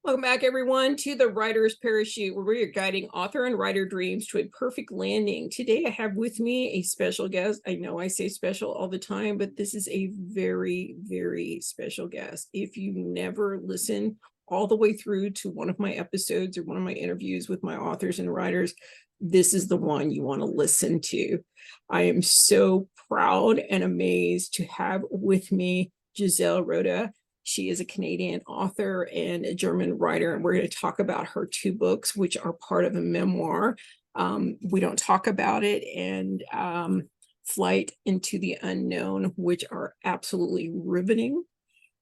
Welcome back, everyone, to the Writer's Parachute, where we are guiding author and writer dreams to a perfect landing. Today, I have with me a special guest. I know I say special all the time, but this is a very, very special guest. If you never listen all the way through to one of my episodes or one of my interviews with my authors and writers, this is the one you want to listen to. I am so proud and amazed to have with me Giselle Roeder. She is a Canadian author and a German writer, and we're going to talk about her two books, which are part of a memoir. We don't talk about it, and Flight into the Unknown, which are absolutely riveting.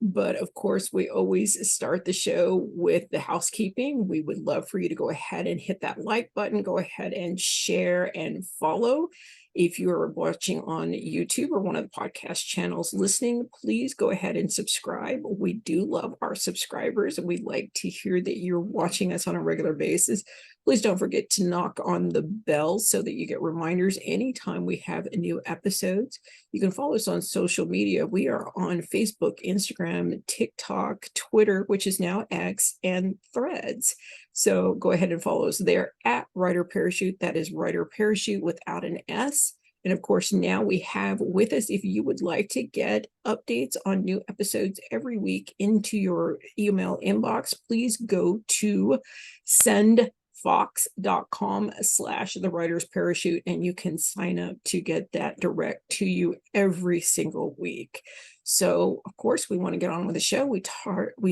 But of course, we always start the show with the housekeeping. We would love for you to go ahead and hit that like button, go ahead and share and follow. If you're watching on YouTube or one of the podcast channels listening, please go ahead and subscribe. We do love our subscribers, and we'd like to hear that you're watching us on a regular basis. Please don't forget to knock on the bell so that you get reminders anytime we have new episodes. You can follow us on social media. We are on Facebook, Instagram, TikTok, Twitter, which is now X, and Threads. So go ahead and follow us there at Writer Parachute. That is Writer Parachute without an S. And of course, now we have with us, if you would like to get updates on new episodes every week into your email inbox, please go to sendfox.com/the writer's parachute, and you can sign up to get that direct to you every single week. So, of course, we want to get on with the show. We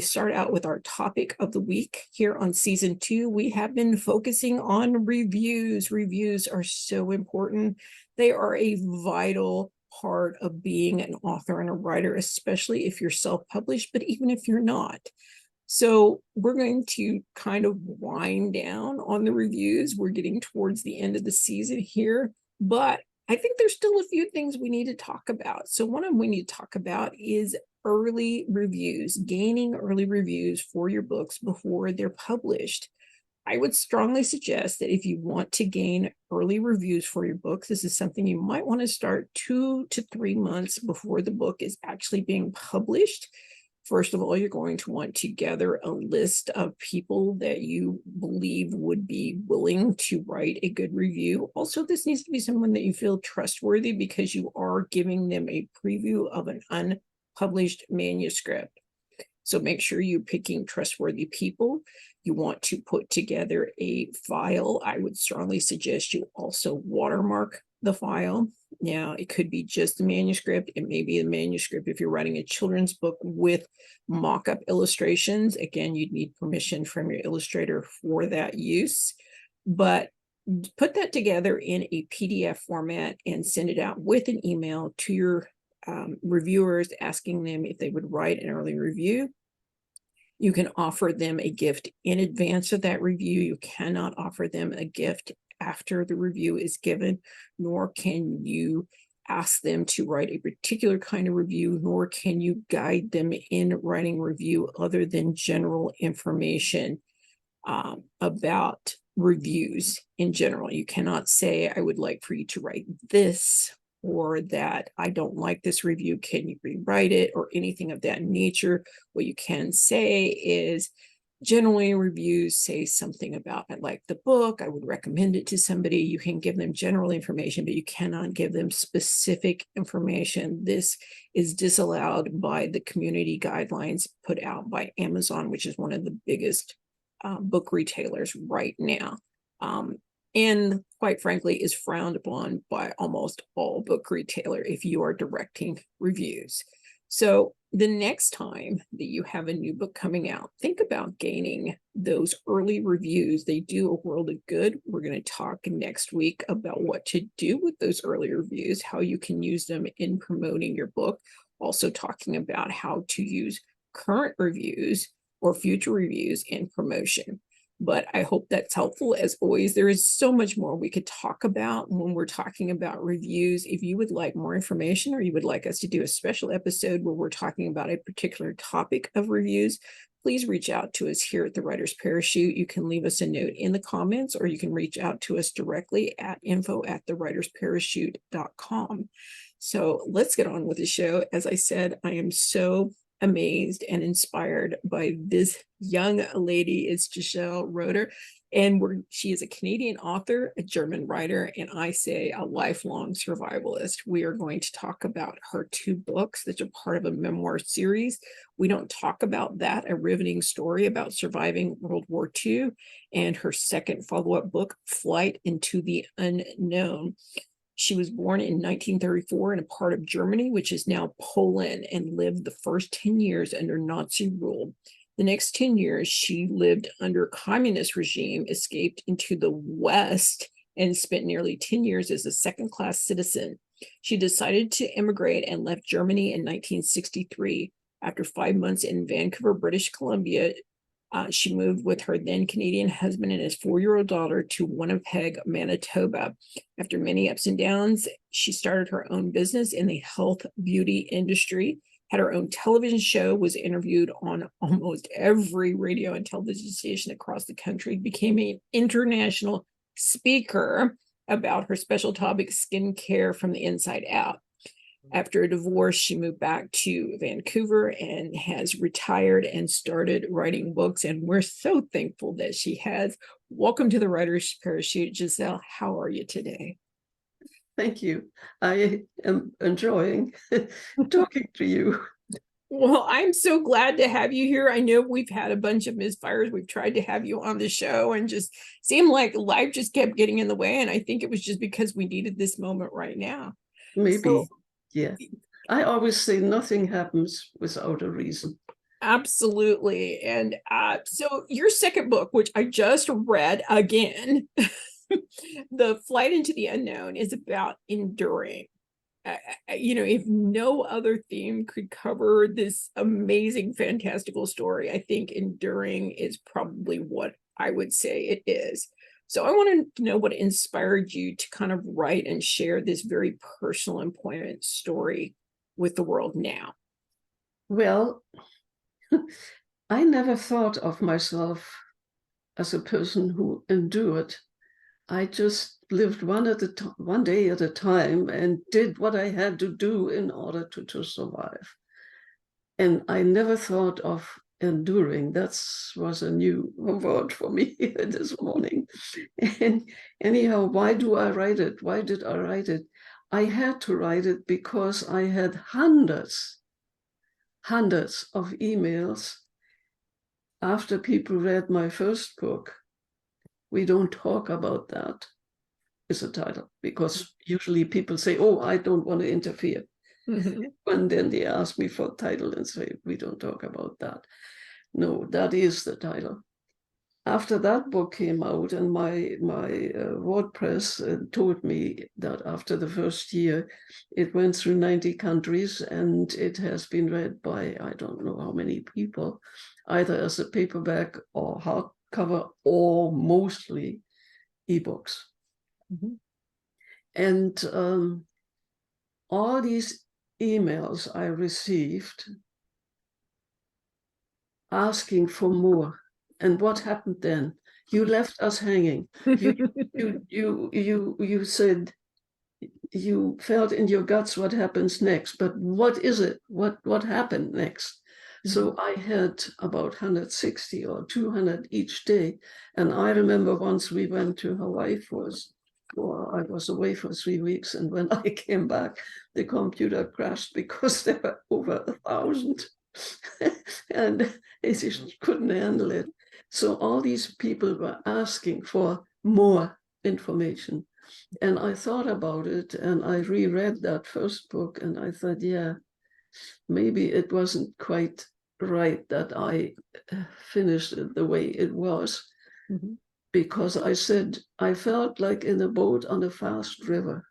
start out with our topic of the week here on season 2. We have been focusing on reviews. Reviews are so important. They are a vital part of being an author and a writer, especially if you're self-published, but even if you're not. So we're going to kind of wind down on the reviews. We're getting towards the end of the season here, but I think there's still a few things we need to talk about. So one of them we need to talk about is early reviews, gaining early reviews for your books before they're published. I would strongly suggest that if you want to gain early reviews for your books, this is something you might want to start 2 to 3 months before the book is actually being published. First of all, you're going to want to gather a list of people that you believe would be willing to write a good review. Also, this needs to be someone that you feel trustworthy because you are giving them a preview of an unpublished manuscript. So make sure you're picking trustworthy people. You want to put together a file. I would strongly suggest you also watermark the file. Now, it could be just the manuscript. It may be the manuscript if you're writing a children's book with mock-up illustrations. Again, you'd need permission from your illustrator for that use. But put that together in a PDF format and send it out with an email to your reviewers, asking them if they would write an early review. You can offer them a gift in advance of that review. You cannot offer them a gift after the review is given, nor can you ask them to write a particular kind of review, nor can you guide them in writing review other than general information about reviews in general. You cannot say, I would like for you to write this, or that I don't like this review, can you rewrite it, or anything of that nature. What you can say is, generally reviews say something about, I like the book, I would recommend it to somebody. You can give them general information, but you cannot give them specific information. This is disallowed by the community guidelines put out by Amazon, which is one of the biggest book retailers right now. And quite frankly, is frowned upon by almost all book retailer if you are directing reviews. So the next time that you have a new book coming out, think about gaining those early reviews. They do a world of good. We're going to talk next week about what to do with those early reviews, how you can use them in promoting your book. Also talking about how to use current reviews or future reviews in promotion. But I hope that's helpful. As always, there is so much more we could talk about when we're talking about reviews. If you would like more information, or you would like us to do a special episode where we're talking about a particular topic of reviews, please reach out to us here at the Writer's Parachute. You can leave us a note in the comments, or you can reach out to us directly at info@thewritersparachute.com. So let's get on with the show. As I said, I am so amazed and inspired by this young lady. It's Giselle Roeder, and she is a Canadian author, a German writer, and I say a lifelong survivalist. We are going to talk about her 2 books that are part of a memoir series. We don't talk about that, a riveting story about surviving World War II, and her second follow-up book, Flight into the Unknown. She was born in 1934 in a part of Germany, which is now Poland, and lived the first 10 years under Nazi rule. The next 10 years, she lived under communist regime, escaped into the West, and spent nearly 10 years as a second-class citizen. She decided to immigrate and left Germany in 1963. After 5 months in Vancouver, British Columbia, she moved with her then Canadian husband and his 4-year-old daughter to Winnipeg, Manitoba. After many ups and downs, she started her own business in the health beauty industry, had her own television show, was interviewed on almost every radio and television station across the country, became an international speaker about her special topic, skincare from the inside out. After a divorce, she moved back to Vancouver and has retired and started writing books. And we're so thankful that she has. Welcome to the Writer's Parachute. Giselle, how are you today? Thank you. I am enjoying talking to you. Well, I'm so glad to have you here. I know we've had a bunch of misfires. We've tried to have you on the show and just seemed like life just kept getting in the way. And I think it was just because we needed this moment right now. Maybe. Yeah. I always say nothing happens without a reason. Absolutely. And so your second book, which I just read again, The Flight into the Unknown, is about enduring. If no other theme could cover this amazing, fantastical story, I think enduring is probably what I would say it is. So I want to know what inspired you to kind of write and share this very personal and poignant story with the world now. Well, I never thought of myself as a person who endured. I just lived one day at a time and did what I had to do in order to survive. And I never thought of enduring. That was a new word for me this morning. And anyhow, why do I write it? Why did I write it? I had to write it because I had hundreds of emails after people read my first book. We don't talk about that is a title, because usually people say, oh, I don't want to interfere. Mm-hmm. And then they ask me for a title and say, we don't talk about that. No, that is the title. After that book came out, and my WordPress told me that after the first year, it went through 90 countries, and it has been read by, I don't know how many people, either as a paperback or hardcover, or mostly ebooks. Mm-hmm. And all these emails I received asking for more. And what happened then? You left us hanging. You said you felt in your guts what happens next, but what is it? What happened next? Mm-hmm. So I had about 160 or 200 each day. And I remember once we went to Hawaii I was away for 3 weeks, and when I came back, the computer crashed because there were over 1,000. And they just couldn't handle it. So all these people were asking for more information. And I thought about it, and I reread that first book, and I thought, yeah, maybe it wasn't quite right that I finished it the way it was. Mm-hmm. Because I said, I felt like in a boat on a fast river.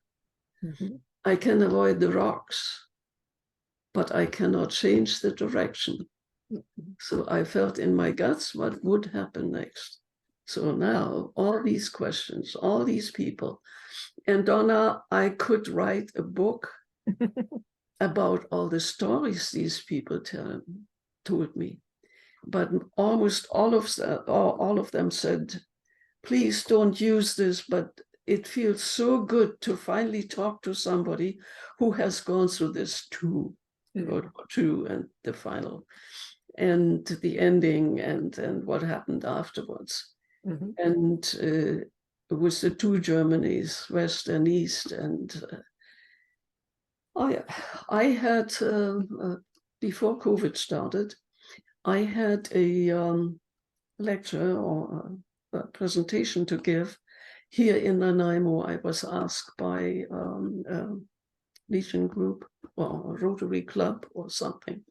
Mm-hmm. I can avoid the rocks, but I cannot change the direction. Mm-hmm. So I felt in my guts what would happen next. So now all these questions, all these people, and Donna, I could write a book about all the stories these people told me. But almost all of them said, please don't use this, but it feels so good to finally talk to somebody who has gone through this too. World War II and the final, and the ending, and what happened afterwards. And with the two Germanys, West and East, and I had before COVID started, I had a lecture or a presentation to give here in Nanaimo. I was asked by Legion Group or Rotary Club or something.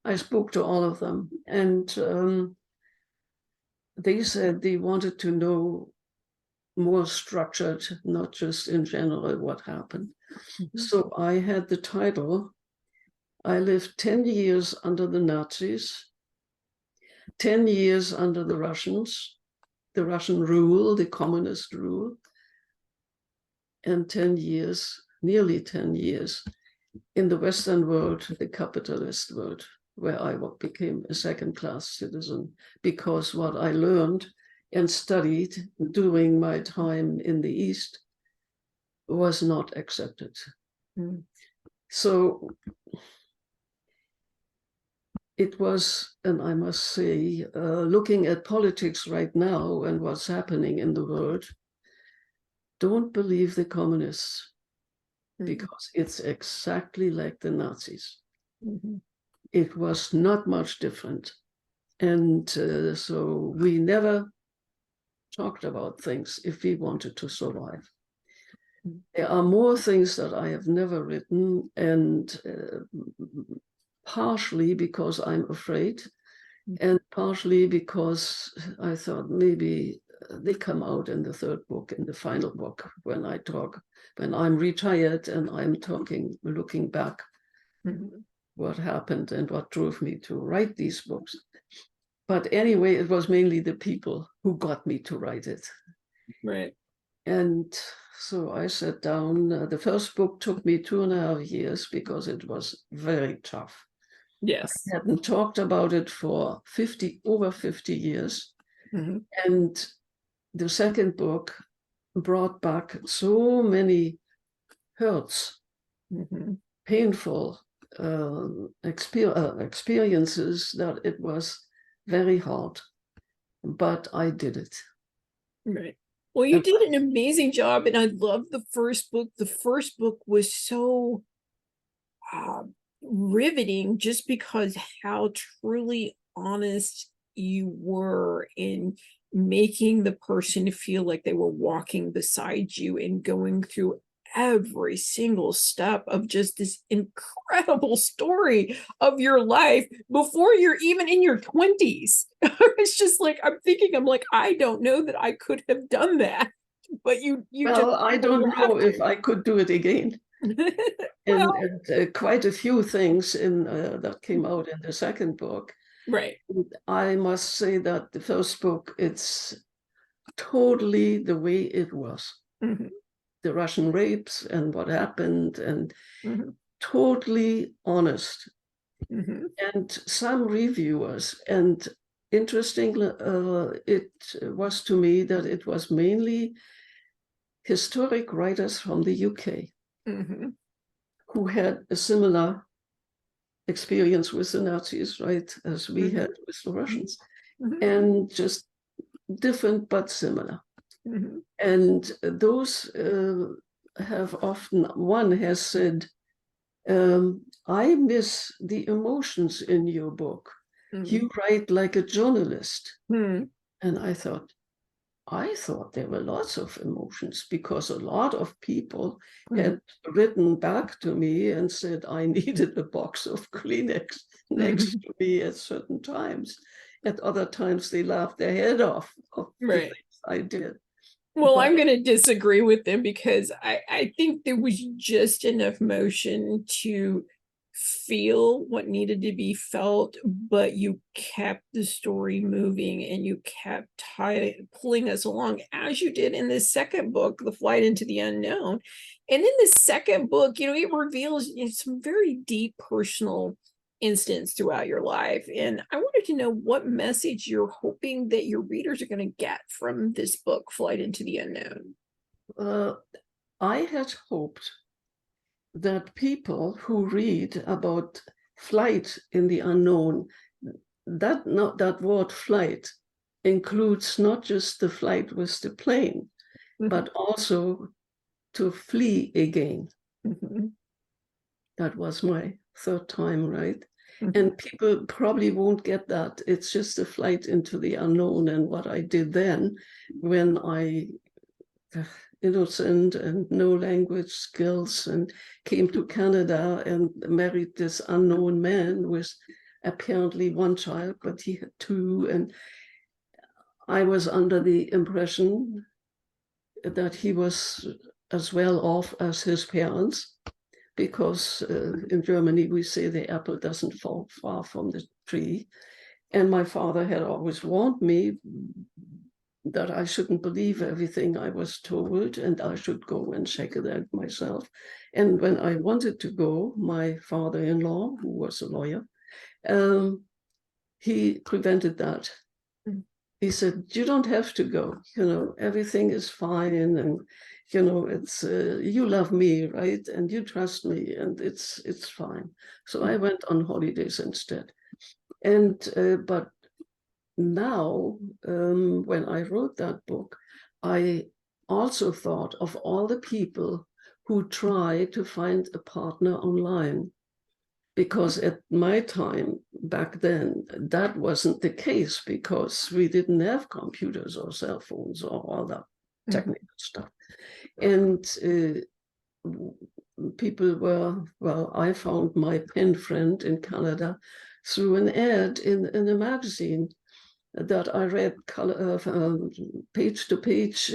I spoke to all of them, and they said they wanted to know more structured, not just in general what happened. So I had the title, I lived 10 years under the Nazis, 10 years under the Russians, the Russian rule, the communist rule, and 10 years, nearly 10 years, in the Western world, the capitalist world, where I became a second-class citizen, because what I learned and studied during my time in the East was not accepted. So it was, and I must say, looking at politics right now and what's happening in the world, don't believe the communists, because it's exactly like the Nazis. It was not much different. And so we never talked about things if we wanted to survive. There are more things that I have never written, and partially because I'm afraid, and partially because I thought maybe they come out in the third book, in the final book, when I talk, when I'm retired and I'm talking, looking back what happened and what drove me to write these books. But anyway, it was mainly the people who got me to write it. Right. And so I sat down. The first book took me 2.5 years because it was very tough. Yes. I hadn't talked about it for over 50 years. And the second book brought back so many hurts, painful experiences, that it was very hard. But I did it. Right. Well, you did an amazing job, and I love the first book. The first book was so riveting, just because how truly honest you were in making the person feel like they were walking beside you and going through every single step of just this incredible story of your life before you're even in your 20s. It's just like, I'm like, I don't know that I could have done that, but you well, just I don't know if I could do it again. Well, and quite a few things in that came out in the second book. right. I must say that the first book, it's totally the way it was. The Russian rapes and what happened, and totally honest. And some reviewers, and interestingly, it was to me that it was mainly historic writers from the UK who had a similar experience with the Nazis, right, as we had with the Russians, and just different but similar. And those have often, one has said, I miss the emotions in your book. You write like a journalist. And I thought there were lots of emotions, because a lot of people had written back to me and said I needed a box of Kleenex next to me at certain times. At other times, they laughed their head off of the things I did. Well, I'm going to disagree with them, because I think there was just enough motion to feel what needed to be felt, but you kept the story moving and you kept pulling us along, as you did in the second book, The Flight into the Unknown. And in the second book, it reveals some very deep personal instance throughout your life. And I wanted to know what message you're hoping that your readers are going to get from this book, Flight into the Unknown. I had hoped that people who read about flight in the unknown, that word flight includes not just the flight with the plane, but also to flee again. That was my third time, right? And people probably won't get that. It's just a flight into the unknown. And what I did then, when I, innocent and no language skills, and came to Canada and married this unknown man with apparently one child, but he had two. And I was under the impression that he was as well off as his parents, because in Germany we say the apple doesn't fall far from the tree. And my father had always warned me that I shouldn't believe everything I was told, and I should go and check it out myself. And when I wanted to go, my father-in-law, who was a lawyer, he prevented that. He said, you don't have to go, everything is fine, and it's you love me, right? And you trust me, and it's fine. So I went on holidays instead. And but now, when I wrote that book, I also thought of all the people who try to find a partner online. Because at my time, back then, that wasn't the case, because we didn't have computers or cell phones or all that technical stuff. And people were, well, I found my pen friend in Canada through an ad in a magazine that I read page to page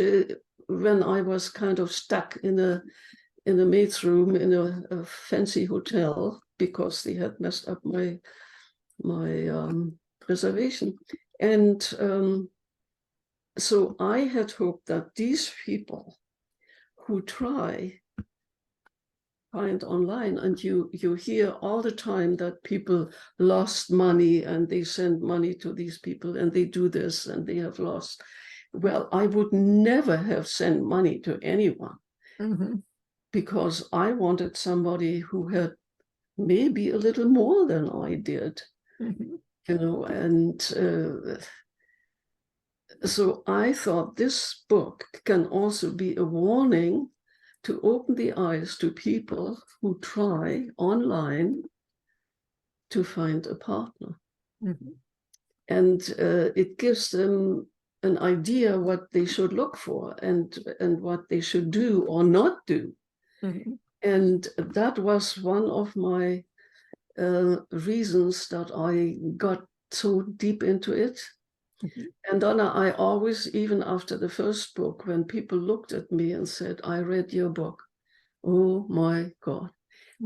when I was kind of stuck in a maid's room in a fancy hotel, because they had messed up my reservation. And so I had hoped that these people who try find online, and you hear all the time that people lost money and they send money to these people and they do this and they have lost. Well, I would never have sent money to anyone, because I wanted somebody who had maybe a little more than I did, and so I thought this book can also be a warning to open the eyes to people who try online to find a partner. And it gives them an idea what they should look for and what they should do or not do. And that was one of my reasons that I got so deep into it. And then I always, even after the first book, when people looked at me and said, I read your book, oh my God,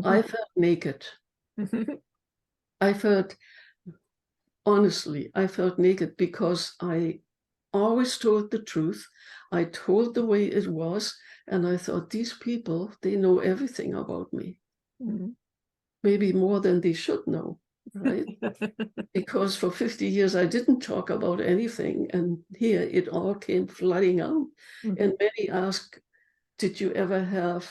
I felt naked. Honestly, I felt naked, because I always told the truth. I told the way it was, and I thought, these people, they know everything about me. Maybe more than they should know, right? Because for 50 years, I didn't talk about anything. And here it all came flooding out. And many ask, did you ever have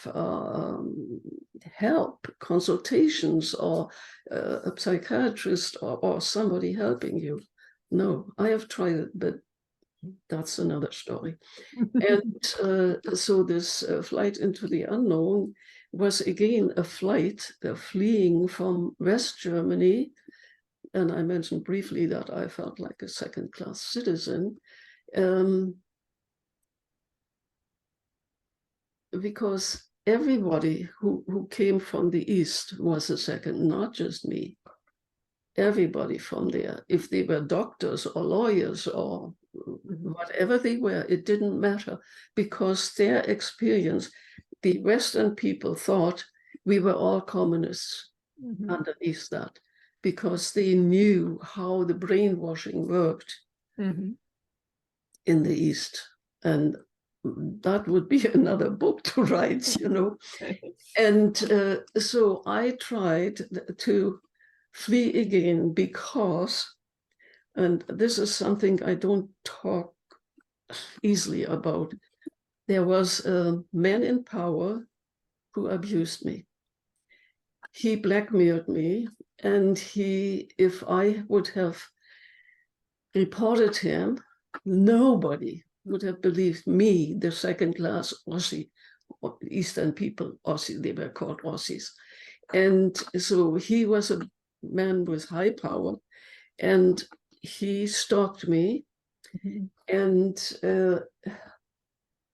help, consultations, or a psychiatrist or somebody helping you? No, I have tried it, but that's another story. And so this flight into the unknown was again a flight, fleeing from West Germany. And I mentioned briefly that I felt like a second-class citizen, because everybody who came from the East was a second, not just me. Everybody from there, if they were doctors or lawyers or whatever they were, it didn't matter, because their experience, the Western people thought we were all communists underneath that, because they knew how the brainwashing worked in the East. And that would be another book to write, And so I tried to flee again, because, and this is something I don't talk easily about, there was a man in power who abused me. He blackmailed me And if I would have reported him, nobody would have believed me, the second-class Aussie, Eastern people, Aussie, they were called Aussies. And so he was a man with high power, and he stalked me, and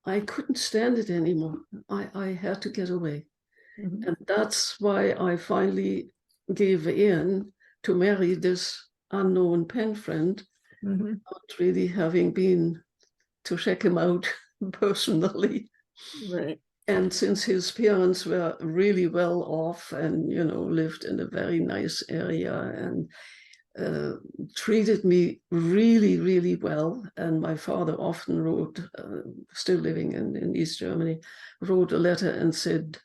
I couldn't stand it anymore. I had to get away. And that's why I finally gave in to marry this unknown pen friend, not really having been to check him out personally. Right. And since his parents were really well off and, lived in a very nice area and treated me really, really well. And my father often wrote, still living in East Germany, wrote a letter and said,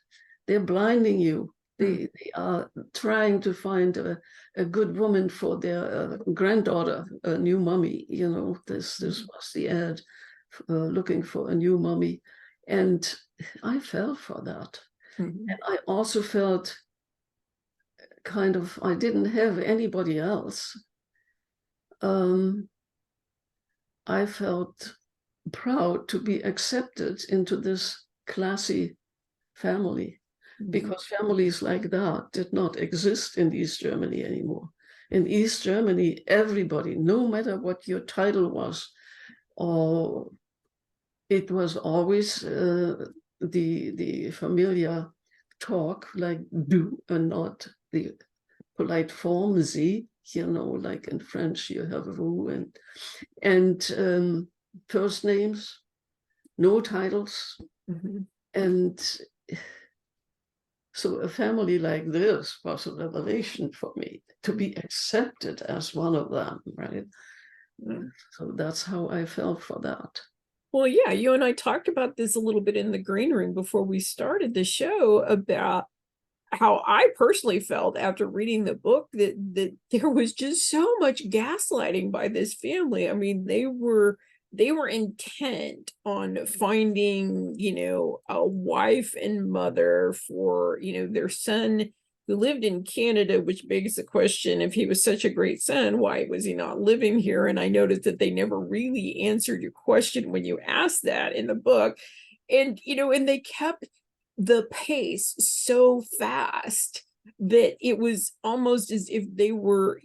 they're blinding you. They are trying to find a good woman for their granddaughter, a new mommy. This was the ad, looking for a new mommy. And I fell for that. And I also felt I didn't have anybody else. I felt proud to be accepted into this classy family, because families like that did not exist in East Germany anymore. In East Germany, everybody, no matter what your title was, or it was always the familiar talk, like du and not the polite form, sie, like in French you have vous, and first names, no titles. And so a family like this was a revelation for me, to be accepted as one of them, right? So that's how I felt for that. Well, yeah, you and I talked about this a little bit in the green room before we started the show, about how I personally felt after reading the book that there was just so much gaslighting by this family. I mean, they were intent on finding, a wife and mother for, their son who lived in Canada, which begs the question, if he was such a great son, why was he not living here? And I noticed that they never really answered your question when you asked that in the book. And, and they kept the pace so fast that it was almost as if they were,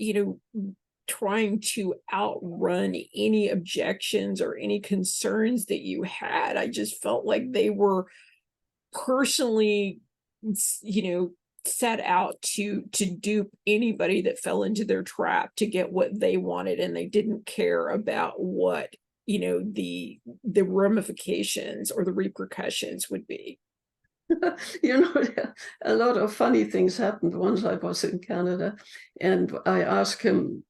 trying to outrun any objections or any concerns that you had. I just felt like they were personally, set out to dupe anybody that fell into their trap to get what they wanted, and they didn't care about what, the ramifications or the repercussions would be. A lot of funny things happened. Once I was in Canada, and I asked him,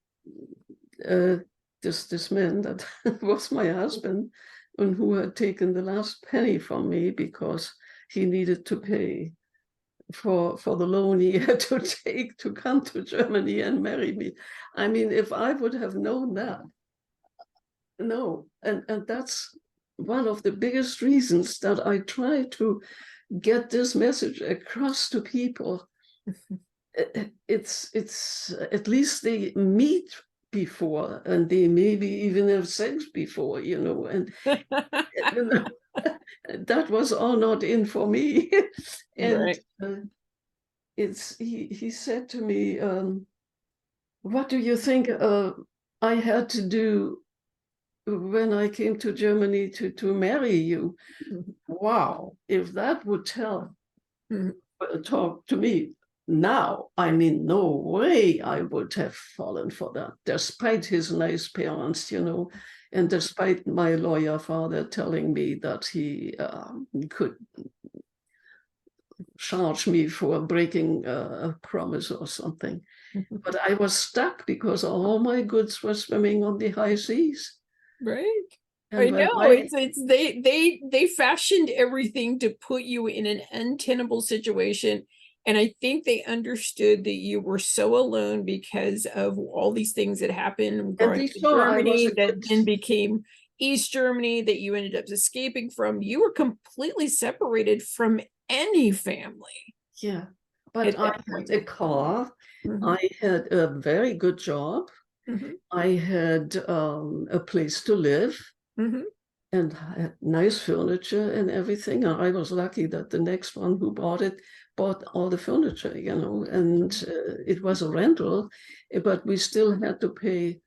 this man that was my husband, and who had taken the last penny from me because he needed to pay for the loan he had to take to come to Germany and marry me. I mean, if I would have known that, no. And that's one of the biggest reasons that I try to get this message across to people. It's at least they meet before, and they maybe even have sex before, and that was all not in for me. And Right. he said to me, what do you think I had to do when I came to Germany to marry you? Wow, if that would talk to me now, I mean, no way I would have fallen for that, despite his nice parents, and despite my lawyer father telling me that he could charge me for breaking a promise or something. But I was stuck because all my goods were swimming on the high seas. Right. And I know, it's they fashioned everything to put you in an untenable situation. And I think they understood that you were so alone because of all these things that happened growing up in Germany that then became East Germany, that you ended up escaping from. You were completely separated from any family. Yeah. But at I that had point. a car. Mhm, I had a very good job. mhm, I had a place to live mhm. and had nice furniture and everything. And I was lucky that the next one who bought it bought all the furniture, and it was a rental, but we still had to pay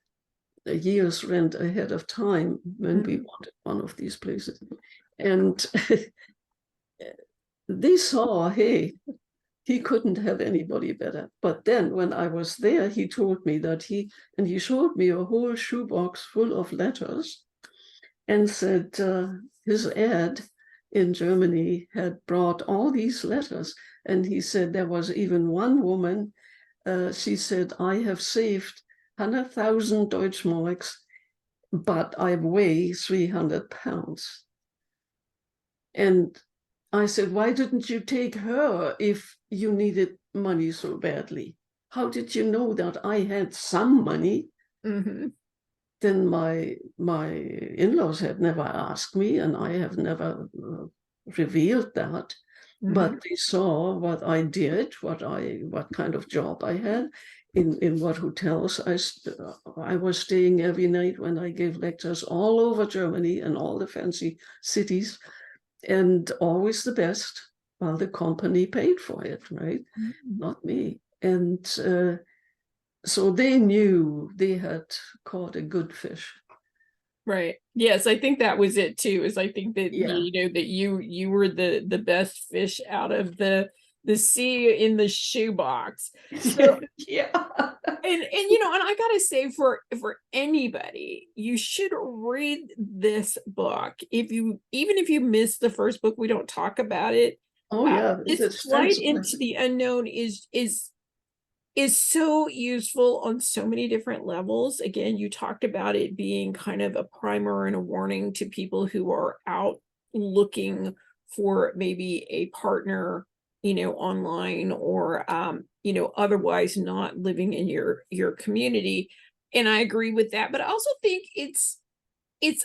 a year's rent ahead of time when we Mhm. wanted one of these places. And they saw, hey, he couldn't have anybody better. But then when I was there, he told me that he showed me a whole shoebox full of letters and said his ad in Germany had brought all these letters. And he said there was even one woman, she said, I have saved 100,000 Deutschmarks, but I weigh 300 pounds. And I said, why didn't you take her if you needed money so badly? How did you know that I had some money? Mhm. Then my in-laws had never asked me, and I have never revealed that. But Mhm. they saw what I did, what kind of job I had, in what hotels I was staying every night when I gave lectures all over Germany and all the fancy cities, and always the best, while the company paid for it, right? Mhm. Not me. And so they knew they had caught a good fish. Right. Yes, I think that was it too. Is I think that Yeah. that you were the best fish out of the sea in the shoebox. So Yeah. and I gotta say for anybody, you should read this book. If you even if you miss the first book, we don't talk about it. Oh, yeah. It's This flight extensively. into the unknown is so useful on so many different levels. Again, you talked about it being kind of a primer and a warning to people who are out looking for maybe a partner, online or otherwise not living in your community. And I agree with that, but I also think it's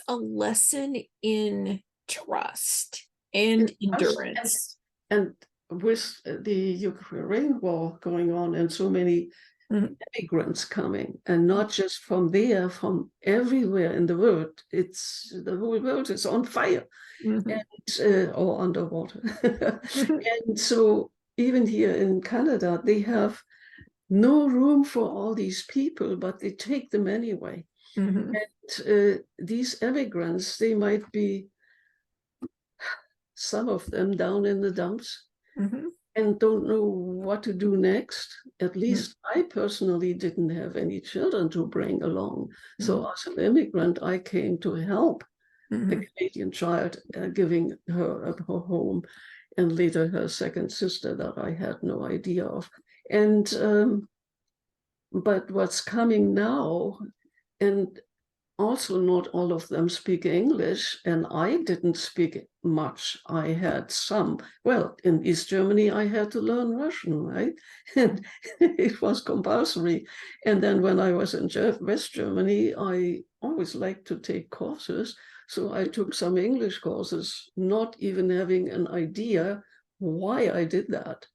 a lesson in trust and It was, endurance. and with the Ukraine war going on and so many Mhm, immigrants coming, and not just from there, from everywhere in the world. It's the whole world is on fire mhm, and or underwater. mhm, And so even here in Canada, they have no room for all these people, but they take them anyway. mhm, And these immigrants, they might be, some of them, down in the dumps mhm, and don't know what to do next. At mhm, least I personally didn't have any children to bring along. mhm, So as an immigrant, I came to help a mhm. Canadian child, giving her a home, and later her second sister that I had no idea of. And but what's coming now, and also not all of them speak English, and I didn't speak much. I had some. Well, in East Germany, I had to learn Russian, right? And it was compulsory. And then when I was in West Germany, I always liked to take courses. So I took some English courses, not even having an idea why I did that.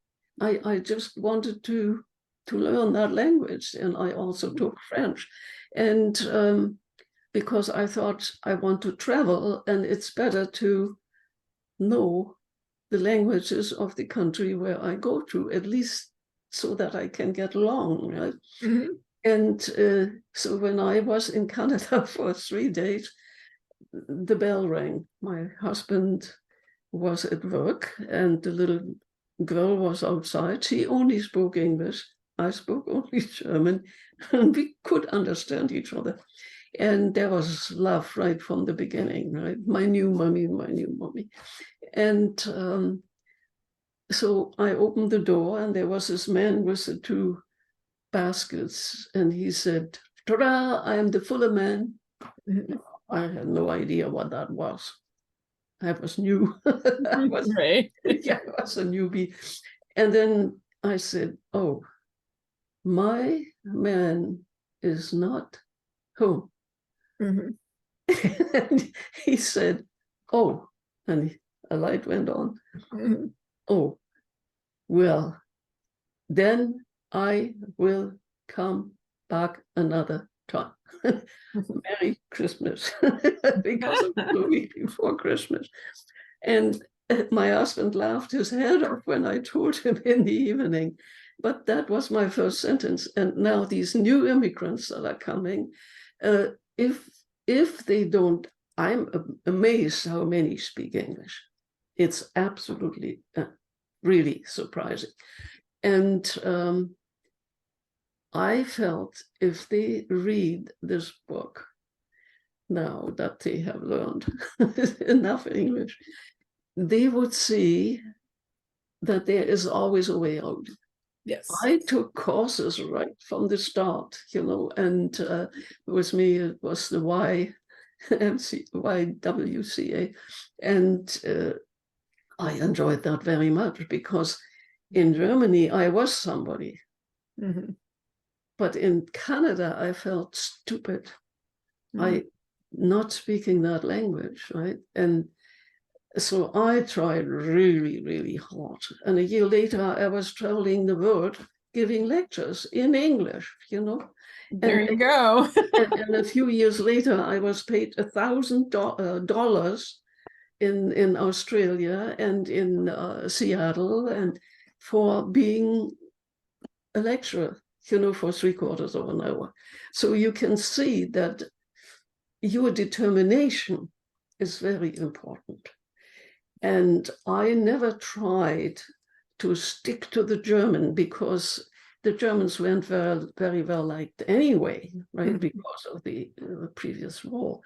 I just wanted to learn that language. And I also took French. And because I thought I want to travel and it's better to know the languages of the country where I go to, at least so that I can get along, right? Mhm, And so when I was in Canada for 3 days, the bell rang. My husband was at work and the little girl was outside. She only spoke English. I spoke only German, and we could understand each other. And there was love right from the beginning, right? My new mommy, my new mommy. And so I opened the door, and there was this man with the two baskets, and he said, "Ta-da! I am the Fuller man." mhm. I had no idea what that was. I was new. I was, Right. yeah, I was a newbie. And then I said, "Oh, my man is not home." Mhm, And he said, "Oh," and a light went on. mhm, "Oh, well, then I will come back another time. Merry Christmas, because it was a week before Christmas. And my husband laughed his head off when I told him in the evening. But that was my first sentence. And now these new immigrants that are coming, if they don't, I'm amazed how many speak English. It's absolutely really surprising. And I felt if they read this book now that they have learned enough English, they would see that there is always a way out. Yes. I took courses right from the start, and with me it was the YWCA, and I enjoyed that very much, because in Germany I was somebody. Mm-hmm. But in Canada, I felt stupid. Mm-hmm. Not speaking that language, right? And so I tried really, really hard. And a year later, I was traveling the world giving lectures in English, There you go. and a few years later, I was paid $1,000 in Australia and in Seattle, and for being a lecturer, for 3/4 of an hour. So you can see that your determination is very important. And I never tried to stick to the German, because the Germans weren't very, very well liked anyway, right? Mm-hmm. Because of the previous war.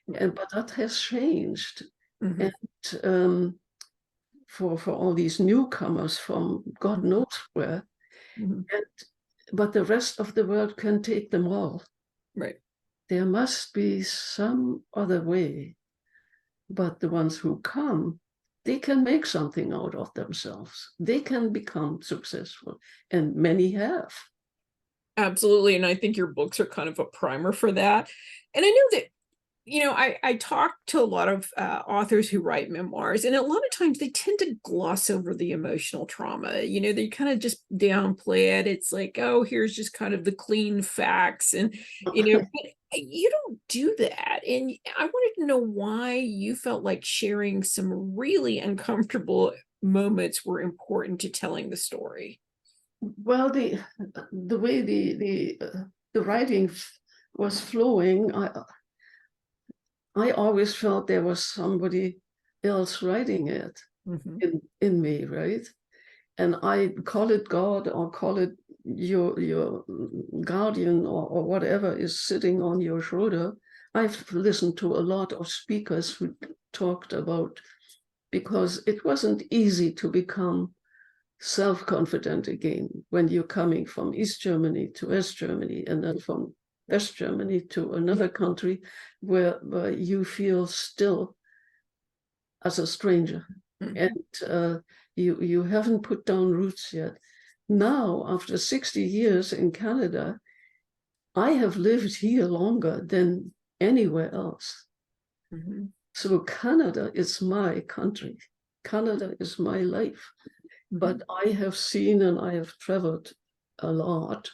But that has changed. Mm-hmm. And for all these newcomers from God knows where, mm-hmm. But the rest of the world can take them all. Right. There must be some other way. But the ones who come, they can make something out of themselves. They can become successful, and many have. Absolutely. And I think your books are kind of a primer for that. And I know that, I talk to a lot of authors who write memoirs, and a lot of times they tend to gloss over the emotional trauma. They kind of just downplay it. It's like, oh, here's just kind of the clean facts. And, but you don't do that. And I wanted to know why you felt like sharing some really uncomfortable moments were important to telling the story. Well, the way the writing was flowing, I always felt there was somebody else writing it, mm-hmm. in me, right? And I call it God, or call it your guardian, or whatever is sitting on your shoulder. I've listened to a lot of speakers who talked about, because it wasn't easy to become self-confident again when you're coming from East Germany to West Germany, and then from West Germany to another country where you feel still as a stranger. Mm-hmm. And you haven't put down roots yet. Now, after 60 years in Canada, I have lived here longer than anywhere else. Mm-hmm. So Canada is my country. Canada is my life. Mm-hmm. But I have seen, and I have traveled a lot.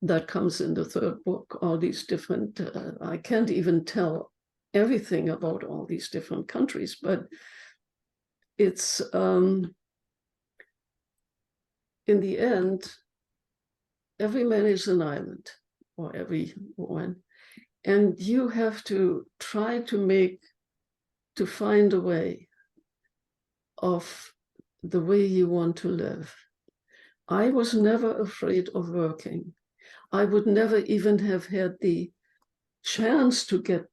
That comes in the third book, all these different, I can't even tell everything about all these different countries, but it's, in the end, every man is an island, or every woman, and you have to try to find a way of the way you want to live. I was never afraid of working. I would never even have had the chance to get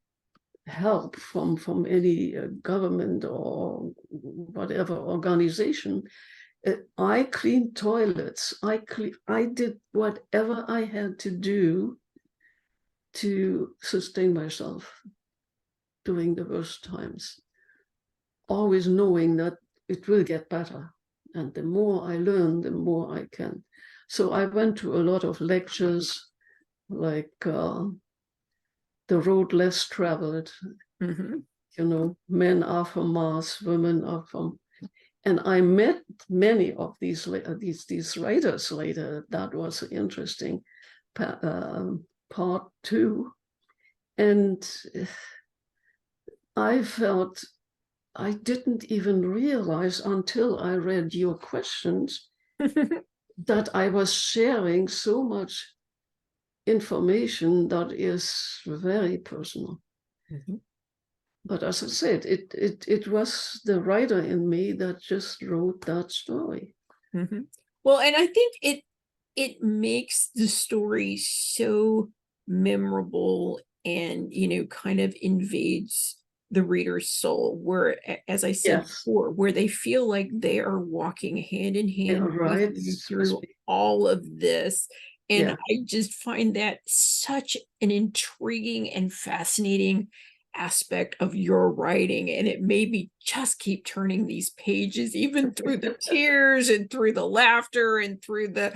help from any government or whatever organization. I cleaned toilets. I did whatever I had to do to sustain myself during the worst times, always knowing that it will get better. And the more I learn, the more I can. So I went to a lot of lectures, like The Road Less Traveled. Mm-hmm. Men are from Mars, women are from... And I met many of these writers later. That was interesting part too. And I felt I didn't even realize until I read your questions that I was sharing so much information that is very personal. Mm-hmm. But as I said, it was the writer in me that just wrote that story. Mm-hmm. Well, and I think it makes the story so memorable and, kind of invades the reader's soul, where, as I said Yes. before, where they feel like they are walking hand in hand with Right. you through all of this. And Yeah. I just find that such an intriguing and fascinating aspect of your writing, and it made me just keep turning these pages, even through the tears and through the laughter and through the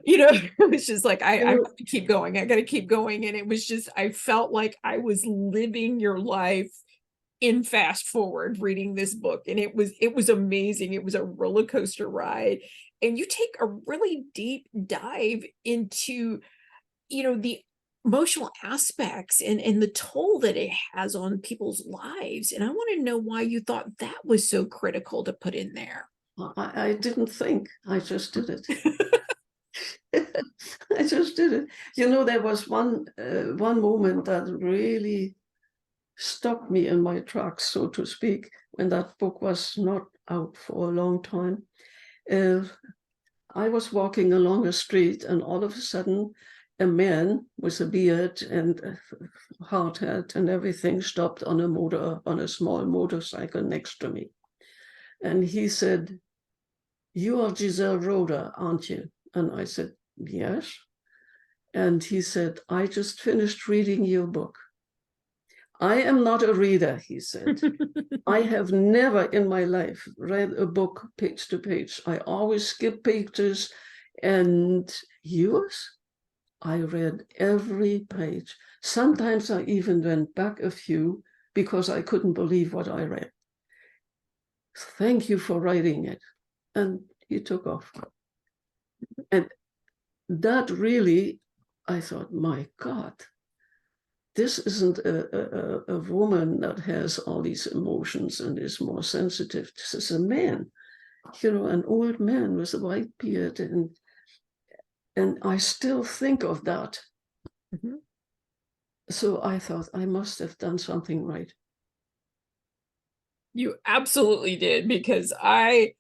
it was just like I have to keep going, I gotta keep going. And it was just, I felt like I was living your life in fast forward reading this book, and it was amazing. It was a roller coaster ride, and you take a really deep dive into the emotional aspects and the toll that it has on people's lives. And I want to know why you thought that was so critical to put in there. I didn't think, I just did it. I just did it. There was one moment that really stopped me in my tracks, so to speak, when that book was not out for a long time. I was walking along a street, and all of a sudden, a man with a beard and a hard hat and everything stopped on a small motorcycle next to me. And he said, "You are Giselle Roeder, aren't you?" And I said, "Yes." And he said, "I just finished reading your book." "I am not a reader," he said. "I have never in my life read a book page to page. I always skip pages. And yours? I read every page. Sometimes I even went back a few because I couldn't believe what I read. Thank you for writing it." And he took off. And that really, I thought, my God, this isn't a woman that has all these emotions and is more sensitive. This is a man, an old man with a white beard. And I still think of that. Mm-hmm. So I thought I must have done something right. You absolutely did, because I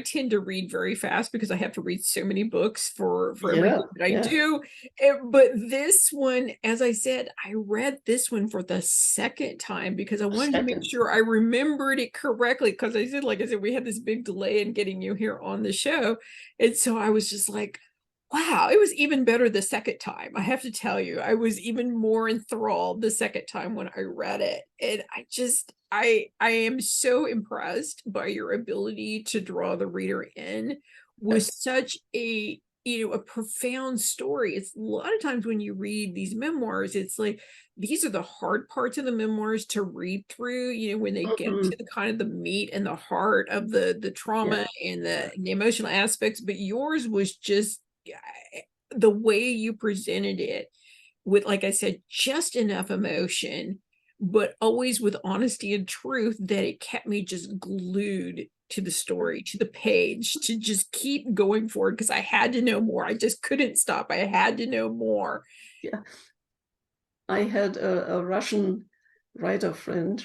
tend to read very fast because I have to read so many books for everything that I do. But this one, as I said, I read this one for the second time because I wanted to make sure I remembered it correctly, because like I said, we had this big delay in getting you here on the show. And so I was just like, wow, it was even better the second time. I have to tell you, I was even more enthralled the second time when I read it. And I am so impressed by your ability to draw the reader in with such a profound story. It's a lot of times when you read these memoirs, it's like these are the hard parts of the memoirs to read through, when they get to the kind of the meat and the heart of the trauma and the emotional aspects. But yours was just the way you presented it with, like I said, just enough emotion, but always with honesty and truth, that it kept me just glued to the story, to the page, to just keep going forward, because I had to know more. I just couldn't stop. I had to know more. Yeah. I had a Russian writer friend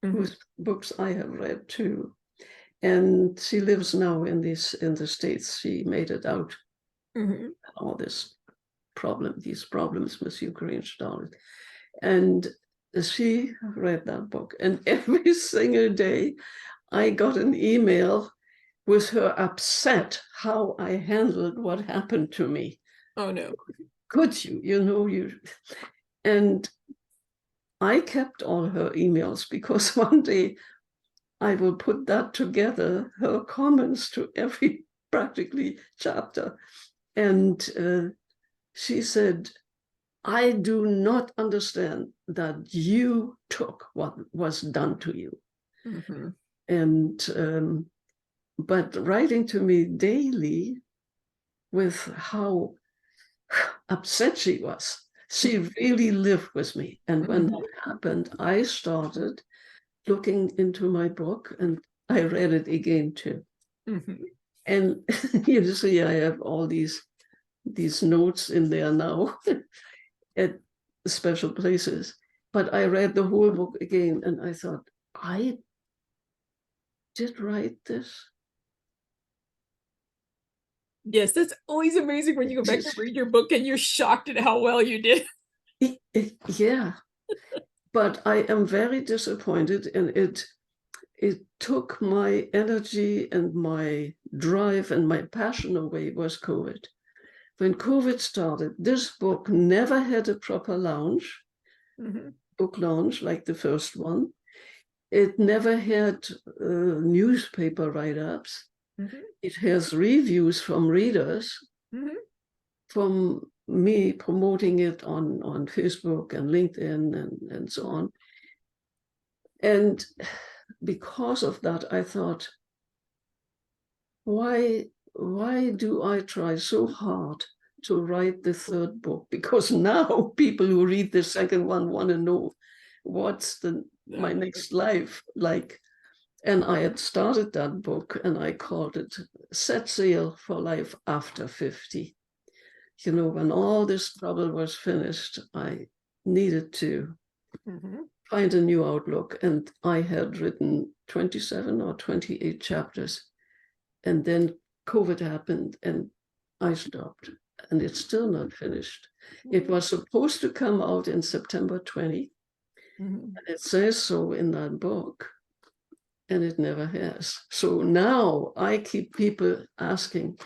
whose books I have read too. And she lives now in the States. She made it out. All these problems with Ukraine started. And she read that book. And every single day I got an email with her upset how I handled what happened to me. Oh, no. Could you? And I kept all her emails, because one day I will put that together, her comments to every practically chapter. And she said, "I do not understand that you took what was done to you." And but writing to me daily with how upset she was. She really lived with me. And when that happened, I started looking into my book, and I read it again too. And you see, I have all these notes in there now at special places. But I read the whole book again, and I thought, I did write this. Yes, that's always amazing when you go back to read your book and you're shocked at how well you did. Yeah. But I am very disappointed, and it took my energy and my drive and my passion away was COVID. When COVID started, this book never had a proper launch, book launch like the first one. It never had newspaper write-ups. It has reviews from readers, from me promoting it on Facebook and LinkedIn and so on. And because of that, I thought, why do I try so hard to write the third book? Because now people who read the second one want to know what's my next life like. And I had started that book, and I called it Set Sail for Life After 50. You know, when all this trouble was finished, I needed to find a new outlook. And I had written 27 or 28 chapters. And then COVID happened, and I stopped. And it's still not finished. It was supposed to come out in September 20. And it says so in that book. And it never has. So now I keep people asking,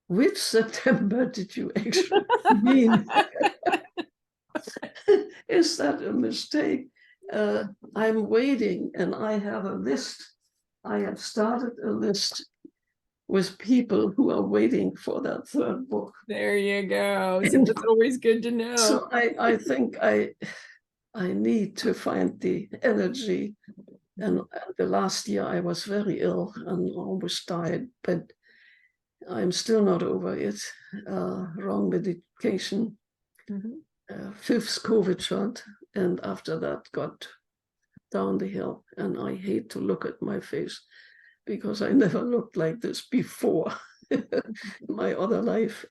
which September did you actually mean? Is that a mistake? I'm waiting, and I have a list. I have started a list with people who are waiting for that third book. There you go. So that's always good to know. So I think I need to find the energy. And the last year I was very ill and almost died, but I'm still not over it. Wrong medication, fifth COVID shot, and after that got down the hill. And I hate to look at my face because I never looked like this before in my other life.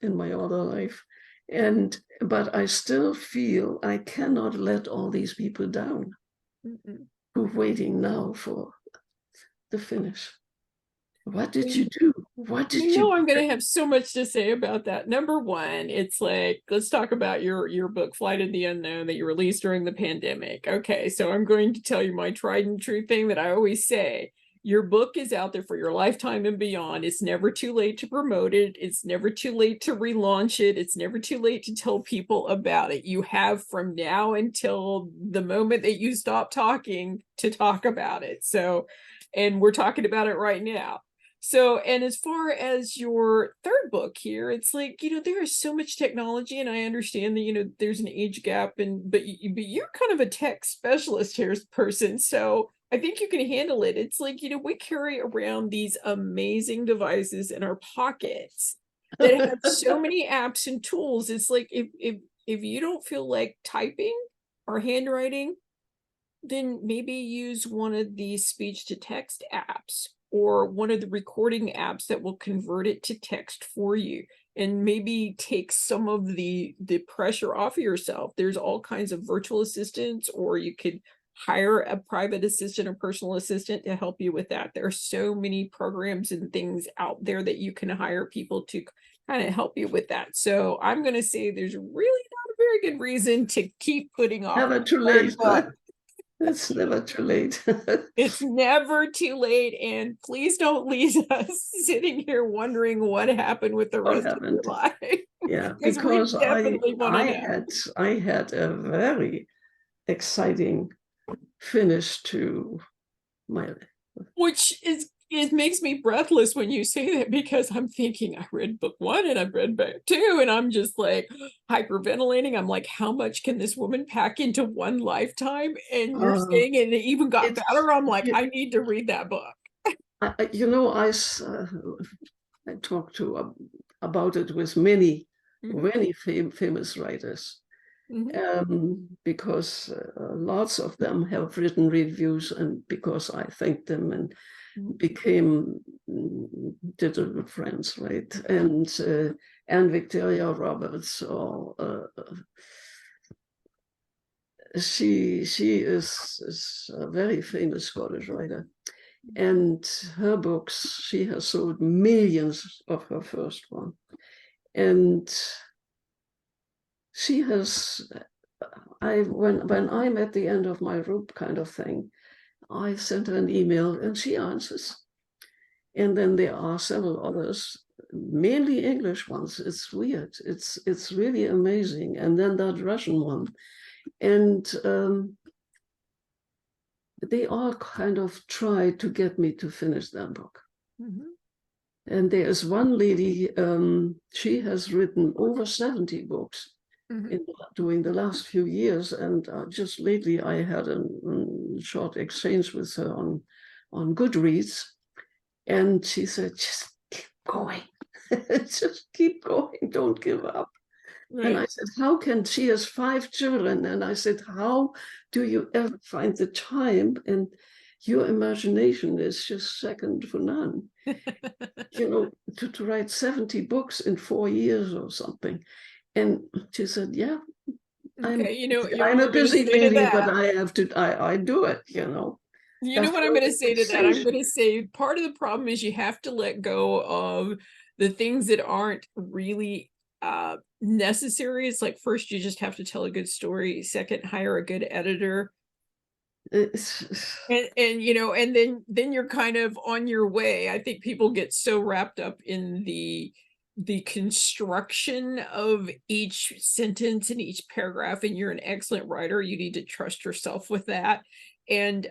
But I still feel I cannot let all these people down. Who're waiting now for the finish. What did you do? What did you do? I'm going to have so much to say about that. Number one, it's like, let's talk about your book, Flight of the Unknown, that you released during the pandemic. Okay, so I'm going to tell you my tried and true thing that I always say. Your book is out there for your lifetime and beyond. It's never too late to promote it. It's never too late to relaunch it. It's never too late to tell people about it. You have from now until the moment that you stop talking to talk about it. So, and we're talking about it right now. So, and as far as your third book here, it's like, there is so much technology, and I understand that, there's an age gap, but you're kind of a tech specialist here person. So I think you can handle it. It's like, we carry around these amazing devices in our pockets that have so many apps and tools. It's like, if you don't feel like typing or handwriting, then maybe use one of these speech to text apps or one of the recording apps that will convert it to text for you, and maybe take some of the pressure off of yourself. There's all kinds of virtual assistants, or you could hire a private assistant or personal assistant to help you with that. There are so many programs and things out there that you can hire people to kind of help you with that. So I'm going to say there's really not a very good reason to keep putting off. Never too late. It's never too late. It's never too late. And please don't leave us sitting here wondering what happened with the rest of your life. Yeah, because I had a very exciting finish to my life. Which is it makes me breathless when you say that, because I'm thinking I read book 1 and I've read book 2 and I'm just like hyperventilating. I'm like, how much can this woman pack into one lifetime? And you're Uh, saying it even got it's better. I'm like, you, I need to read that book. you know, I talked about it with many Mhm, many famous writers, mhm, because lots of them have written reviews, and because I thanked them and mhm, became digital friends, right? And Victoria Roberts, or she is a very famous Scottish writer, and her books, she has sold millions of her first one, and she has. When I'm at the end of my rope, kind of thing, I send her an email and she answers. And then there are several others, mainly English ones. It's weird. It's really amazing. And then that Russian one, and they all kind of try to get me to finish that book. mhm, And there is one lady, she has written over 70 books mhm. during the last few years. And just lately, I had a short exchange with her on Goodreads. And she said, just keep going. Just keep going. Don't give up. And I Right. said, how can she has 5 children? And I said, how do you ever find the time? And your imagination is just second to none. You know, to write 70 books in 4 years or something. And she said, yeah, I'm Okay, you know I'm what a I'm going to busy say to lady, but that? I have to I do it, you know. You know That's what I'm why going to we say can to that? I'm say going to say part of the problem is you have to let go of the things that aren't really necessary. It's like, first, you just have to tell a good story. Second, hire a good editor. it's, And you know, and then you're kind of on your way. I think people get so wrapped up in the construction of each sentence and each paragraph, and you're an excellent writer. You need to trust yourself with that. And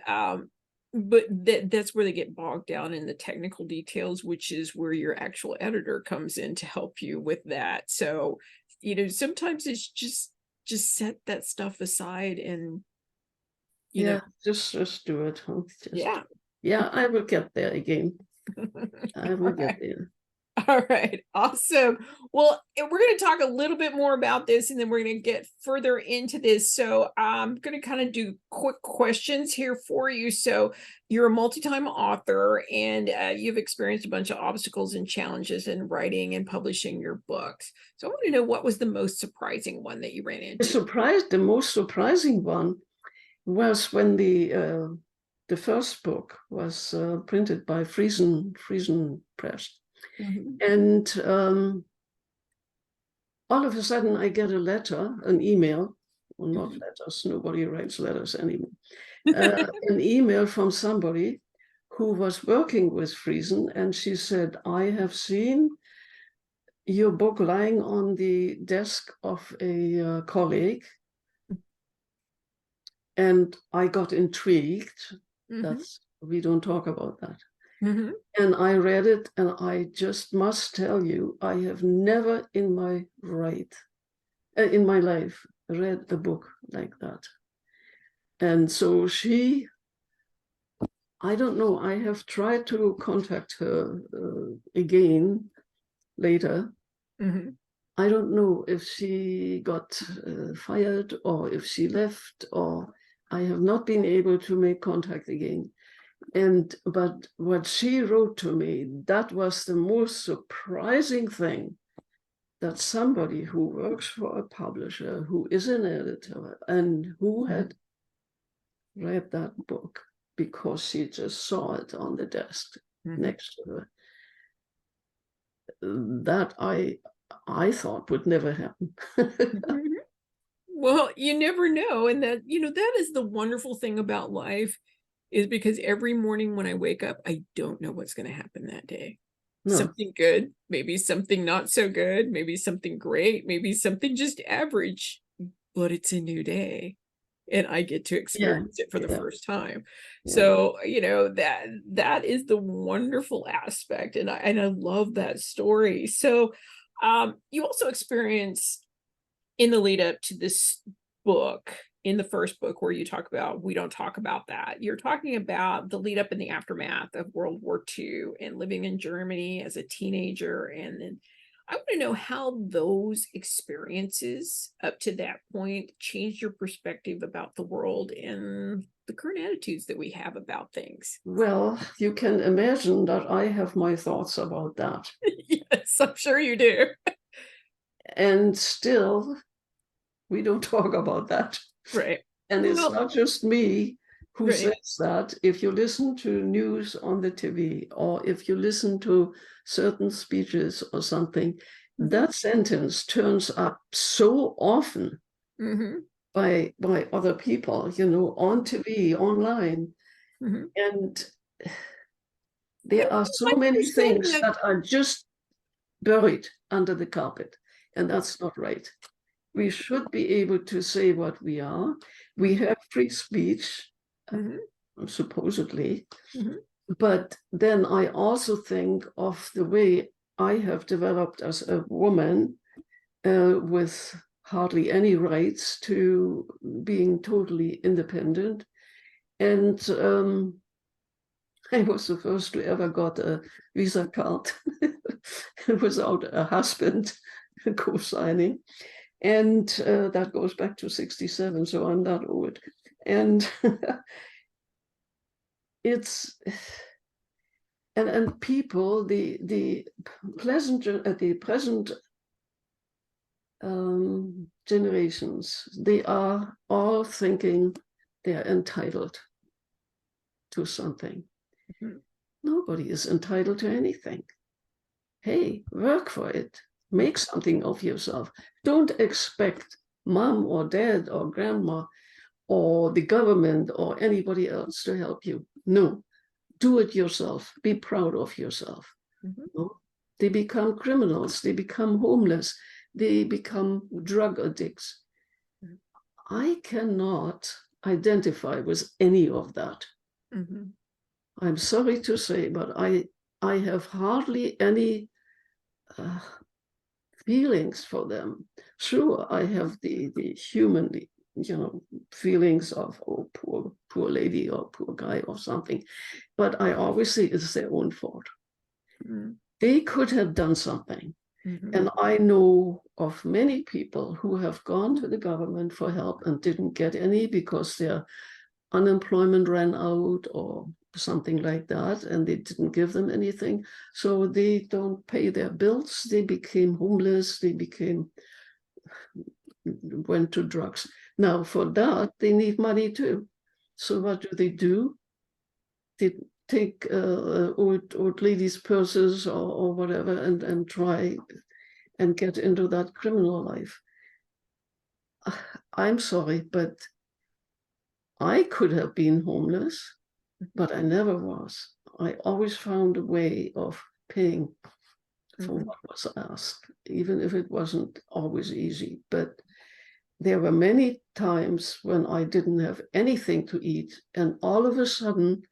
but that's where they get bogged down in the technical details, which is where your actual editor comes in to help you with that. So, you know, sometimes it's just set that stuff aside and, you know, yeah, just do it. Huh? Just yeah. yeah, I will get there again. I will All get right. there. All right. Awesome. Well, we're going to talk a little bit more about this and then we're going to get further into this. So I'm going to kind of do quick questions here for you. So you're a multi-time author and you've experienced a bunch of obstacles and challenges in writing and publishing your books. So I want to know, what was the most surprising one that you ran into? The most surprising one was when the first book was printed by Friesen Press, Mhm. and all of a sudden I get a letter, an email, well, not Mhm. letters, nobody writes letters anymore, an email from somebody who was working with Friesen, and she said, I have seen your book lying on the desk of a colleague, and I got intrigued. Mhm. That's, we don't talk about that. Mhm. And I read it, and I just must tell you, I have never in my life read the book like that. And so I don't know, I have tried to contact her again later. Mhm. I don't know if she got fired or if she left, or I have not been able to make contact again. But what she wrote to me, that was the most surprising thing, that somebody who works for a publisher, who is an editor, and who had read that book because she just saw it on the desk Mhm. next to her, that I thought would never happen. Mhm. Well, you never know. And that, you know, that is the wonderful thing about life, is because every morning when I wake up, I don't know what's going to happen that day. No, Something good, maybe something not so good, maybe something great, maybe something just average, but it's a new day. and I get to Yeah, experience it for the yeah, first time. yeah. So, that is the wonderful aspect, and I love that story. So, you also experience in the lead up to this book, in the first book where you talk about we don't talk about that. You're talking about the lead up and the aftermath of World War II and living in Germany as a teenager. And then I want to know how those experiences up to that point changed your perspective about the world and the current attitudes that we have about things. Well, you can imagine that I have my thoughts about that. Yes, I'm sure you do. And still, we don't talk about that. Right. And it's Well, not just me who right. says that. If you listen to news on the TV, or if you listen to certain speeches or something, Mhm. that sentence turns up so often Mhm. by other people, on TV, online. Mhm. And And there are my so many understanding things of that are just buried under the carpet. And that's not right. We should be able to say what we are. We Mhm. have free speech, Mhm. supposedly. Mhm. But then I also think of the way I have developed as a woman, with hardly any rights, to being totally independent. And I was the first to ever got a Visa card without a husband co-signing. And that goes back to 67, so I'm that old. And it's and people, the present generations, they are all thinking they're entitled to something. Mhm. Nobody is entitled to anything. Hey, work for it. Make something of yourself. Don't expect mom or dad or grandma or the government or anybody else to help you. No, do it yourself. Be proud of yourself. Mhm. No? They become criminals. They become homeless. They become drug addicts. Mhm. I cannot identify with any of that. Mhm. I'm sorry to say, but I have hardly any uh, feelings for them. Sure, I have the human, feelings of, oh, poor lady or poor guy or something, but I always say it's their own fault. Mhm. They could have done something. Mhm. And I know of many people who have gone to the government for help and didn't get any because their unemployment ran out or something like that, and they didn't give them anything. So they don't pay their bills. They became homeless. They went to drugs. Now, for that, they need money too. So what do? They take old ladies' purses or whatever and try and get into that criminal life. I'm sorry, but I could have been homeless, but I never was. I always found a way of paying for Mhm. what was asked, even if it wasn't always easy. But there were many times when I didn't have anything to eat, and all of a sudden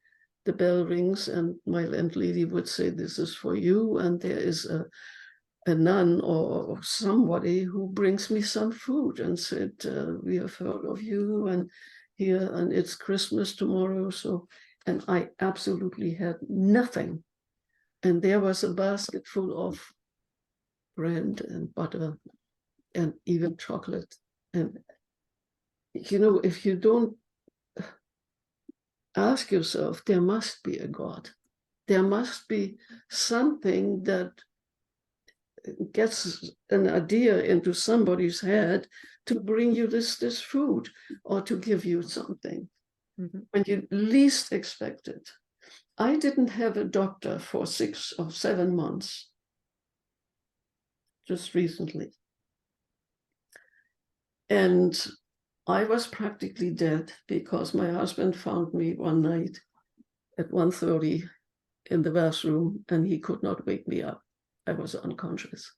the bell rings and my landlady would say, "This is for you," and there is a nun or somebody who brings me some food and said, "We have heard of you, and here, and it's Christmas tomorrow." So, and I absolutely had nothing. And there was a basket full of bread and butter and even chocolate. And, if you don't ask yourself, there must be a God. There must be something that gets an idea into somebody's head to bring you this food or to give you something Mhm. when you least expect it. I didn't have a doctor for 6 or 7 months, just recently. And I was practically dead because my husband found me one night at 1:30 in the bathroom and he could not wake me up. I was unconscious.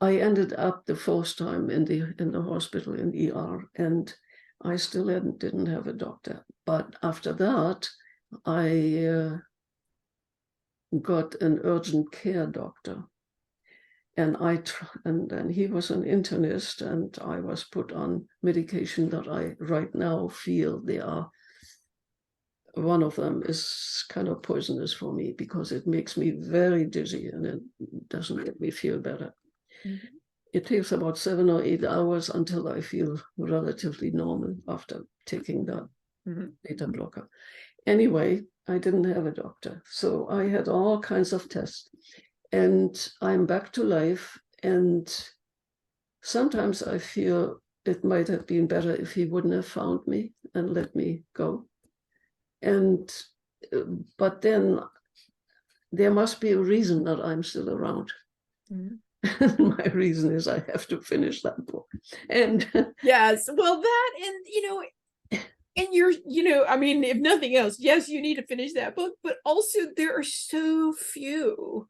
I ended up the fourth time in the hospital in ER, and I still didn't have a doctor. But after that, I got an urgent care doctor. And and he was an internist, and I was put on medication that I right now feel one of them is kind of poisonous for me because it makes me very dizzy and it doesn't make me feel better. Mhm. It takes about 7 or 8 hours until I feel relatively normal after taking that beta blocker. Anyway, I didn't have a doctor, so I had all kinds of tests, and I'm back to life. And sometimes I feel it might have been better if he wouldn't have found me and let me go. And but then there must be a reason that I'm still around. My reason is I have to finish that book. And yes, well, that, and and you're, I mean, if nothing else, yes, you need to finish that book, but also there are so few.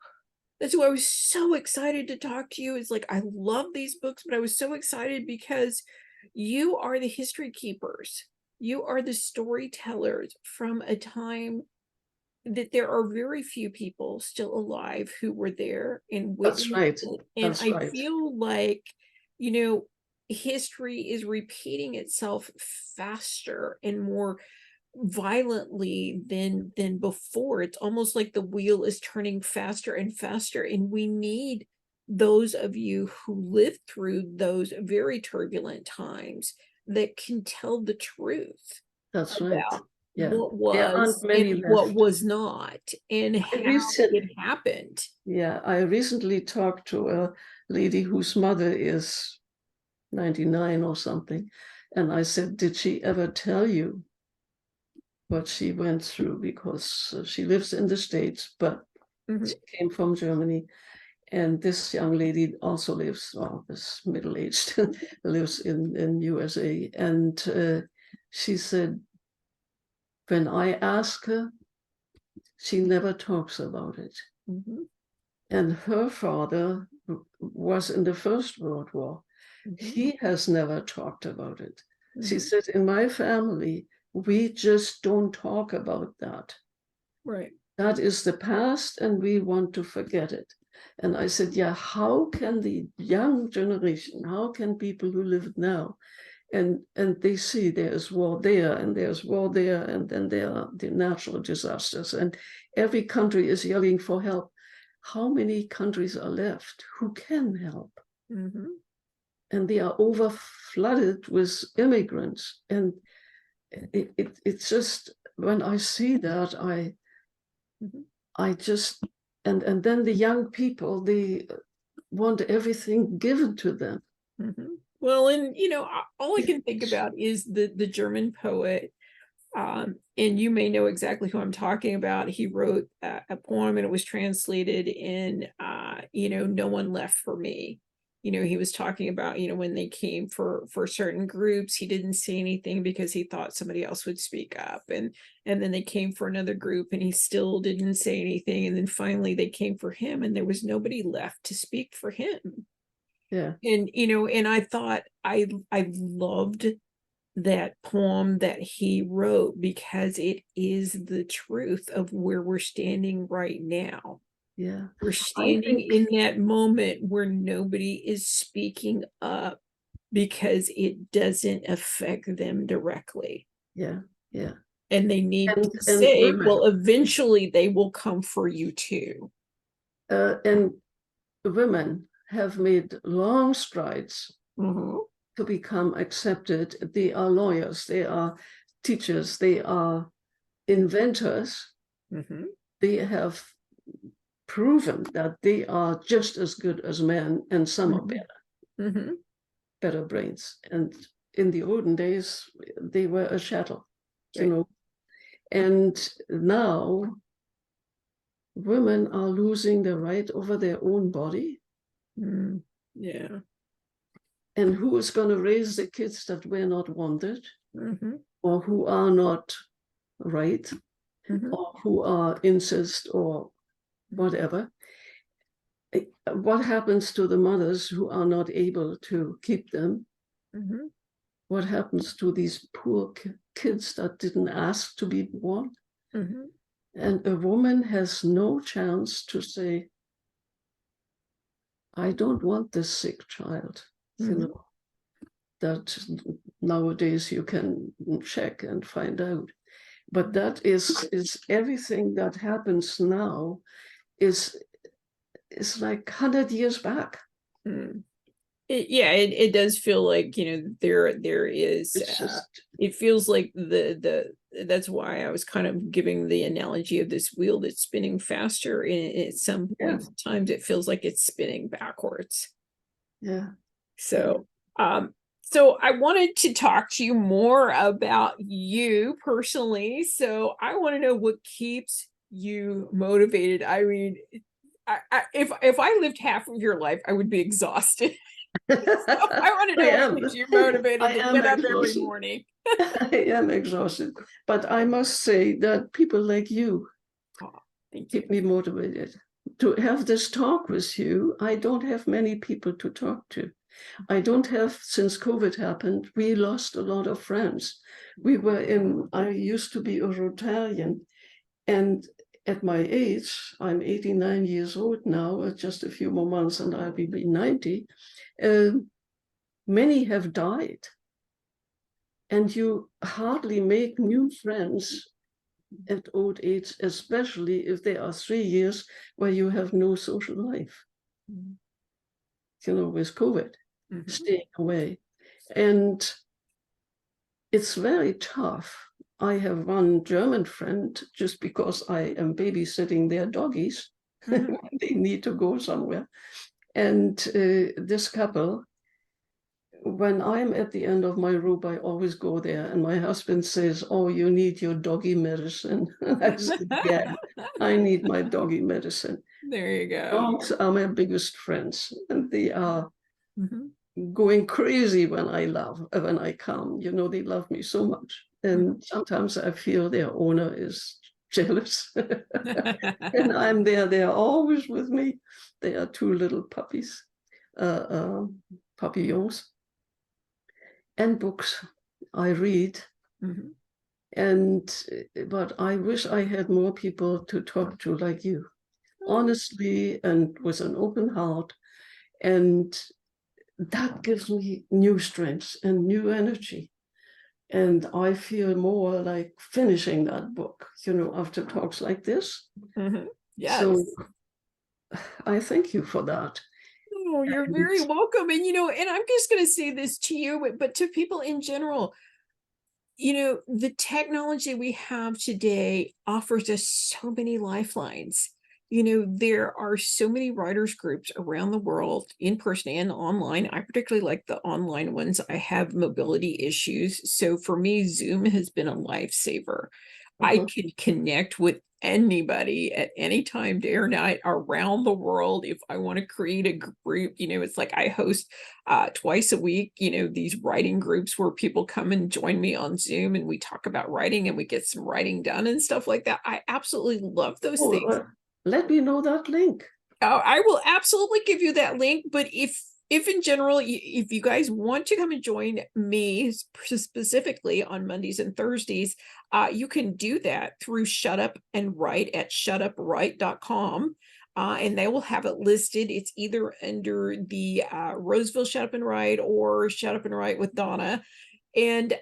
That's why I was so excited to talk to you. It's like, I love these books, but I was so excited because you are the history keepers. You are the storytellers from a time that there are very few people still alive who were there and that's witnessed right. it. And That's I right. feel like, you know, history is repeating itself faster and more violently than before. It's almost like the wheel is turning faster and faster, and we need those of you who lived through those very turbulent times that can tell the truth That's right. about Yeah. what There aren't was many and what left. was not, and how it happened. Yeah, I recently talked to a lady whose mother is 99 or something. And I said, did she ever tell you what she went through? Because she lives in the States, but she came from Germany. And this young lady also lives, well, this middle-aged, lives in USA. And she said, when I ask her, she never talks about it. And her father was in the First World War. He has never talked about it. She said, in my family, we just don't talk about that. Right. That is the past, and we want to forget it. And I said, yeah, how can the young generation, how can people who live now, and they see there's war there, and there's war there, and then there are the natural disasters, and every country is yelling for help. How many countries are left who can help? And they are over flooded with immigrants. And it's just, when I see that, I just, and then the young people, they want everything given to them. Well, and all I can think about is the German poet, and you may know exactly who I'm talking about. He wrote a poem, and it was translated in No One Left for Me. He was talking about, when they came for certain groups, he didn't say anything because he thought somebody else would speak up. And then they came for another group and he still didn't say anything. And then finally they came for him and there was nobody left to speak for him. Yeah. And, and I thought I loved that poem that he wrote because it is the truth of where we're standing right now. Yeah. We're standing in that moment where nobody is speaking up because it doesn't affect them directly. Yeah. Yeah. And they need to and say, women, well, eventually they will come for you too. and women have made long strides to become accepted. They are lawyers, they are teachers, they are inventors. They have proven that they are just as good as men, and some are better brains. And in the olden days, they were a chattel, And now women are losing the right over their own body. Yeah. And who is going to raise the kids that were not wanted, or who are not right, or who are incest or whatever? What happens to the mothers who are not able to keep them? what happens to these poor kids that didn't ask to be born. Mm-hmm. And a woman has no chance to say, I don't want this sick child, you know, that nowadays you can check and find out. But that is everything that happens now is like 100 years back. Mm. It does feel like, there is, It's just, it feels like that's why I was kind of giving the analogy of this wheel that's spinning faster, and at some point in times it feels like it's spinning backwards. yeah. So, so I wanted to talk to you more about you personally. So I want to know what keeps you motivated. I mean, if I lived half of your life, I would be exhausted. So I want to know what keeps you motivated to get up every morning. I am exhausted, but I must say that people like you keep me motivated. To have this talk with you, I don't have many people to talk to. I don't have, since COVID happened, we lost a lot of friends. I used to be a Rotarian, and at my age, I'm 89 years old now, just a few more months and I'll be 90, many have died. And you hardly make new friends at old age, especially if there are 3 years where you have no social life. With COVID, staying away. And it's very tough. I have one German friend, just because I am babysitting their doggies when they need to go somewhere. And this couple, when I'm at the end of my rope, I always go there. And my husband says, oh, you need your doggy medicine. And I said, yeah, I need my doggy medicine. There you go. Dogs are my biggest friends. And they are going crazy when I come. They love me so much. And sometimes I feel their owner is jealous. And I'm there. They are always with me. They are two little puppies, papillons. And books I read. But I wish I had more people to talk to like you, honestly and with an open heart. And that gives me new strength and new energy. And I feel more like finishing that book, after talks like this. Yes. So I thank you for that. Oh, you're very welcome. And, and I'm just going to say this to you, but to people in general, the technology we have today offers us so many lifelines. There are so many writers groups around the world, in person and online. I particularly like the online ones. I have mobility issues. So for me, Zoom has been a lifesaver. I can connect with anybody at any time, day or night, around the world. If I want to create a group, it's like I host twice a week, these writing groups where people come and join me on Zoom and we talk about writing and we get some writing done and stuff like that. I absolutely love those things. Let me know that link. I will absolutely give you that link. But if in general, if you guys want to come and join me specifically on Mondays and Thursdays, you can do that through Shut Up and Write at shutupwrite.com. And they will have it listed. It's either under the Roseville Shut Up and Write or Shut Up and Write with Donna. And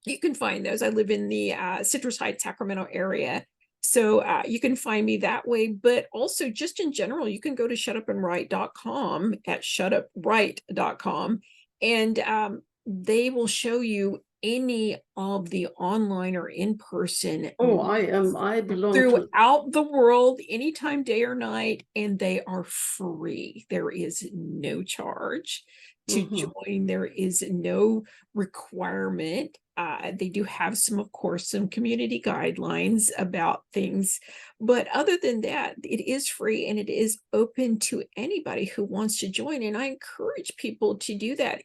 you can find those. I live in the Citrus Heights, Sacramento area. So you can find me that way, but also just in general, you can go to shutupandwrite.com at shutupwrite.com, and they will show you any of the online or in-person. I belong throughout the world, anytime, day or night, and they are free. There is no charge to join. There is no requirement. They do have of course, some community guidelines about things, but other than that, it is free and it is open to anybody who wants to join. And I encourage people to do that.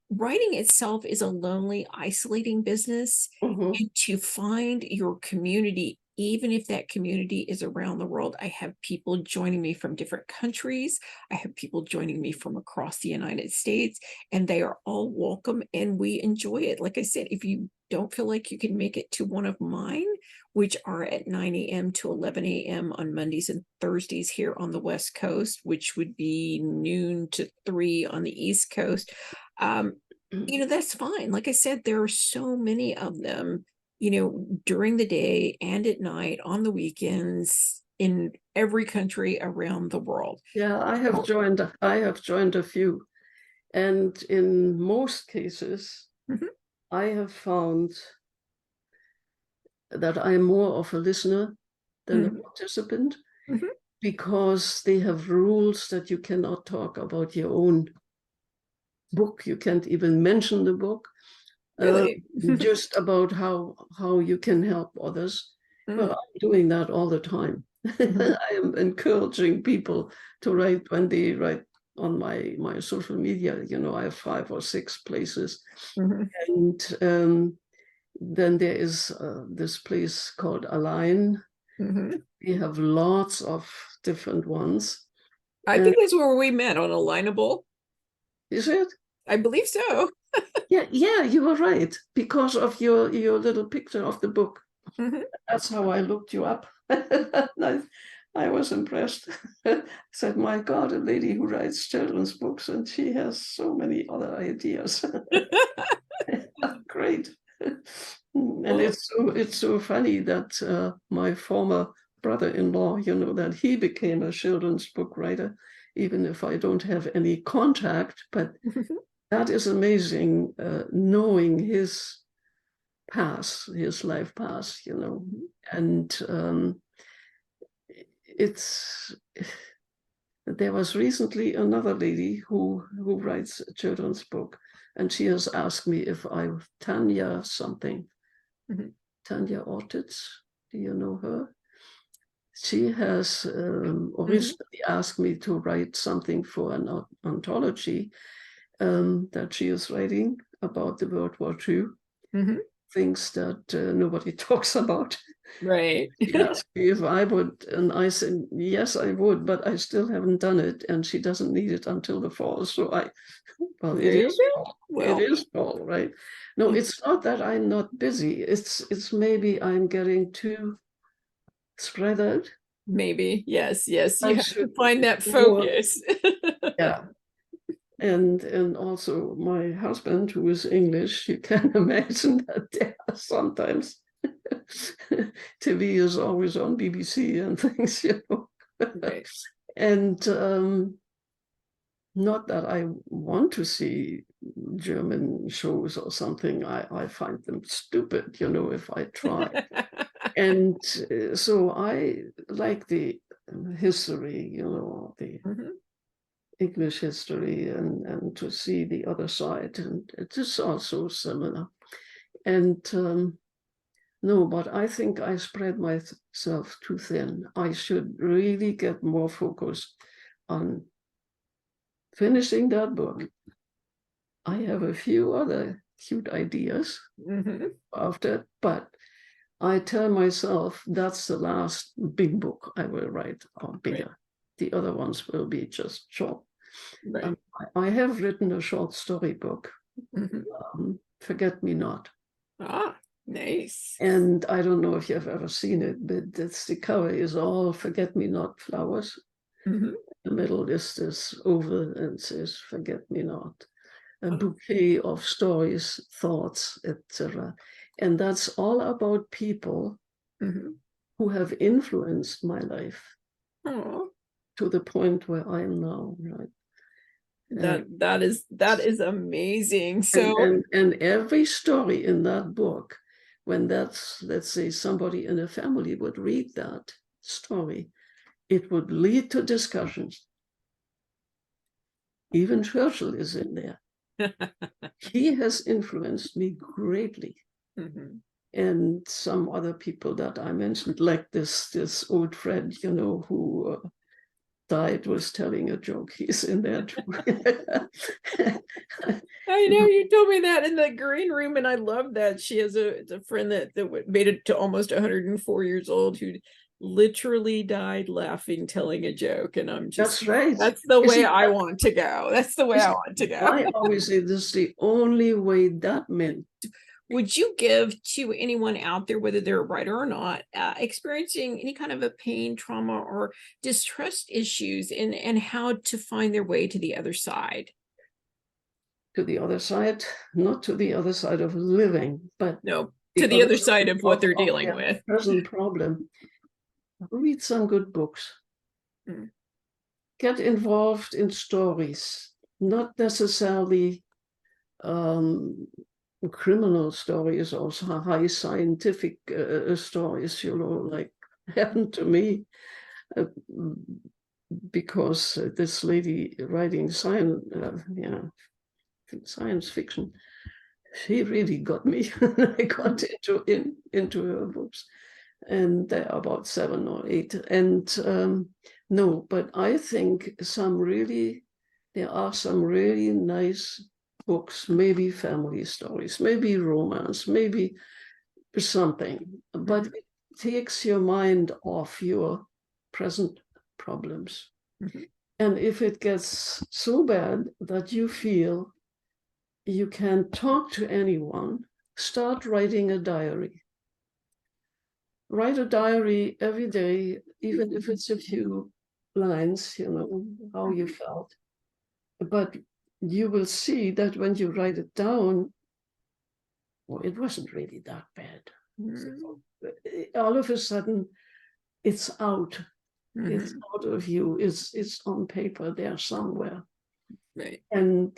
Writing itself is a lonely, isolating business, and to find your community even if that community is around the world, I have people joining me from different countries. I have people joining me from across the United States, and they are all welcome and we enjoy it. Like I said, if you don't feel like you can make it to one of mine, which are at 9 a.m. to 11 a.m. on Mondays and Thursdays here on the West Coast, which would be noon to 3 on the East Coast, that's fine. Like I said, there are so many of them, during the day and at night, on the weekends, in every country around the world. Yeah, I have joined a few, and in most cases, Mhm. I have found that I am more of a listener than a Mhm. participant, Mhm. because they have rules that you cannot talk about your own book. You can't even mention the book. Really? Just about how you can help others. Well, Mm. I'm doing that all the time. Mhm. I am encouraging people to write when they write on my social media. I have 5 or 6 places, Mhm. and then there is this place called Align. Mhm. We have lots of different ones. I And think that's where we met, on Alignable. is it? I believe so. Yeah, you were right, because of your little picture of the book. Mhm. That's how I looked you up. I was impressed. I said, my God, a lady who writes children's books, and she has so many other ideas. Great. And Well, it's so funny that my former brother-in-law, that he became a children's book writer, even if I don't have any contact. But that is amazing, knowing his past, his life past, and it's there was recently another lady who writes a children's book, and she has asked me if I Tanya something, Mhm. Tanya Ortiz, do you know her? She has Mhm. originally asked me to write something for an anthology that she is writing about the World War II, Mhm. things that nobody talks about. Right. She asked me if I would, and I said, yes, I would, but I still haven't done it, and she doesn't need it until the fall. So well, it There you is go. fall. It Well, is fall, right? No, it's not that I'm not busy. It's maybe I'm getting too spread out. maybe. Yes, yes. You I have to should find that more, focus. yeah. And also my husband, who is English, you can imagine that there are sometimes TV is always on BBC and things. Right. And not that I want to see German shows or something. I find them stupid, if I try. And so I like the history, the Mhm. English history, and to see the other side. And it is also similar. And no, but I think I spread myself too thin. I should really get more focused on finishing that book. I have a few other cute ideas Mhm. after, but I tell myself that's the last big book I will write, or Right. bigger. The other ones will be just short. Right. I have written a short story book, Mhm. Forget Me Not. Ah, nice. And I don't know if you've ever seen it, but the cover is all forget me not flowers. Mhm. The middle is this oval and says forget me not. A Oh. bouquet of stories, thoughts, etc. And that's all about people Mhm. who have influenced my life Oh, to the point where I am now, right? Uh, that is amazing. and, So, and and every story in that book, when that's, let's say, somebody in a family would read that story, it would lead to discussions. Even Churchill is in there. He has influenced me greatly. Mhm. And some other people that I mentioned, like this old friend, who died was telling a joke. He's in there too. I know you told me that in the green room, and I love that. She has a friend that made it to almost 104 years old who literally died laughing, telling a joke. And I'm just, That's right. that's the You way see, I want to go. That's the way I want to go. I always say this is the only way that meant. Would you give to anyone out there, whether they're a writer or not, experiencing any kind of a pain, trauma, or distrust issues, and how to find their way to the other side? To the other side, not to the other side of living, but No, to the other side of what they're dealing their with. present problem. Read some good books. Mm. Get involved in stories, not necessarily criminal stories or high scientific stories, you know, like happened to me. Because this lady writing science fiction, she really got me. I got into her books, and there are about 7 or 8. And no, but I think there are some really nice books, maybe family stories, maybe romance, maybe something, but it takes your mind off your present problems. And if it gets so bad that you feel you can't talk to anyone, start writing a diary. Write a diary every day, even if it's a few lines, you know, how you felt. But you will see that when you write it down, well, it wasn't really that bad. So, all of a sudden, it's out. It's out of you. It's on paper there somewhere. Right. And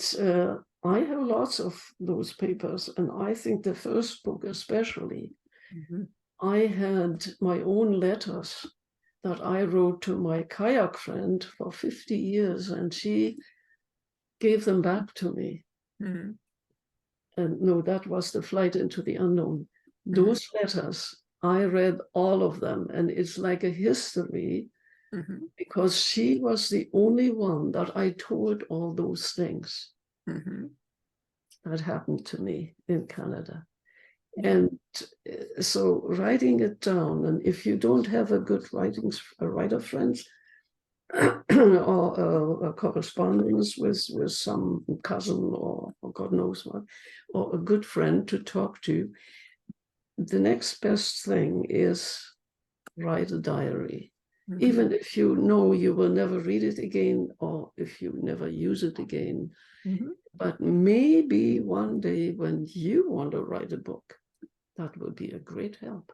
I have lots of those papers, and I think the first book especially, I had my own letters that I wrote to my kayak friend for 50 years, and she gave them back to me. And no, that was The Flight into the Unknown. Those letters, I read all of them, and it's like a history, because she was the only one that I told all those things that happened to me in Canada. And so writing it down, and if you don't have a good writer friend, or a correspondence with some cousin or God knows what, or a good friend to talk to, the next best thing is write a diary. Even if you know you will never read it again, or if you never use it again. But maybe one day when you want to write a book, that would be a great help.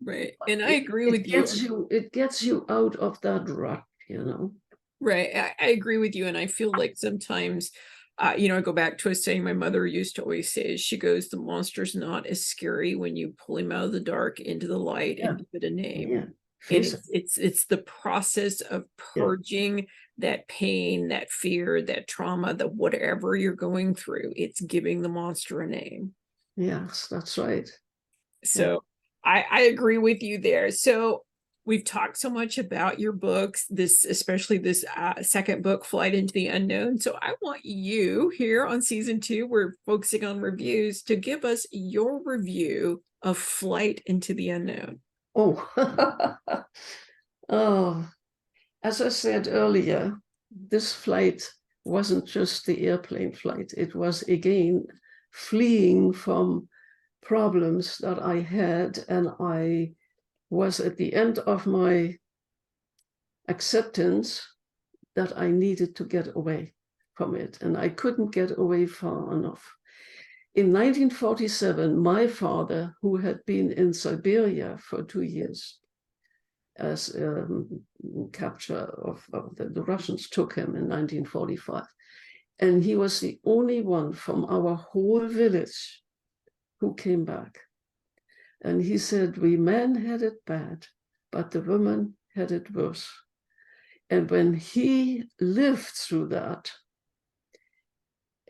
Right. And I agree with you. It gets you out of that rut, you know. Right. I agree with you. And I feel like sometimes, I go back to a saying my mother used to always say, she goes, the monster's not as scary when you pull him out of the dark into the light and give it a name. Yeah. And it's the process of purging that pain, that fear, that trauma, that whatever you're going through, it's giving the monster a name. Yes, that's right. So I agree with you there. So we've talked so much about your books, especially this second book, Flight into the Unknown. So I want you here on season 2, we're focusing on reviews, to give us your review of Flight into the Unknown. Oh, as I said earlier, this flight wasn't just the airplane flight. It was, again, fleeing from problems that I had, and I was at the end of my acceptance that I needed to get away from it, and I couldn't get away far enough. In 1947, my father, who had been in Siberia for 2 years, as capture of the Russians took him in 1945, and he was the only one from our whole village who came back. And he said, we men had it bad, but the women had it worse. And when he lived through that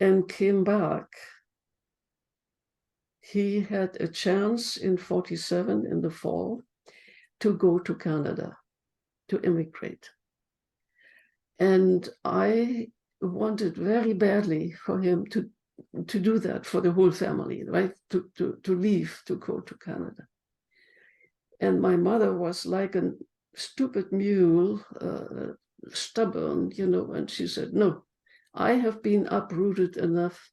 and came back, he had a chance in 47 in the fall to go to Canada, to immigrate. And I wanted very badly for him to do that for the whole family, right? To leave, to go to Canada. And my mother was like a stupid mule, stubborn, and she said, no, I have been uprooted enough.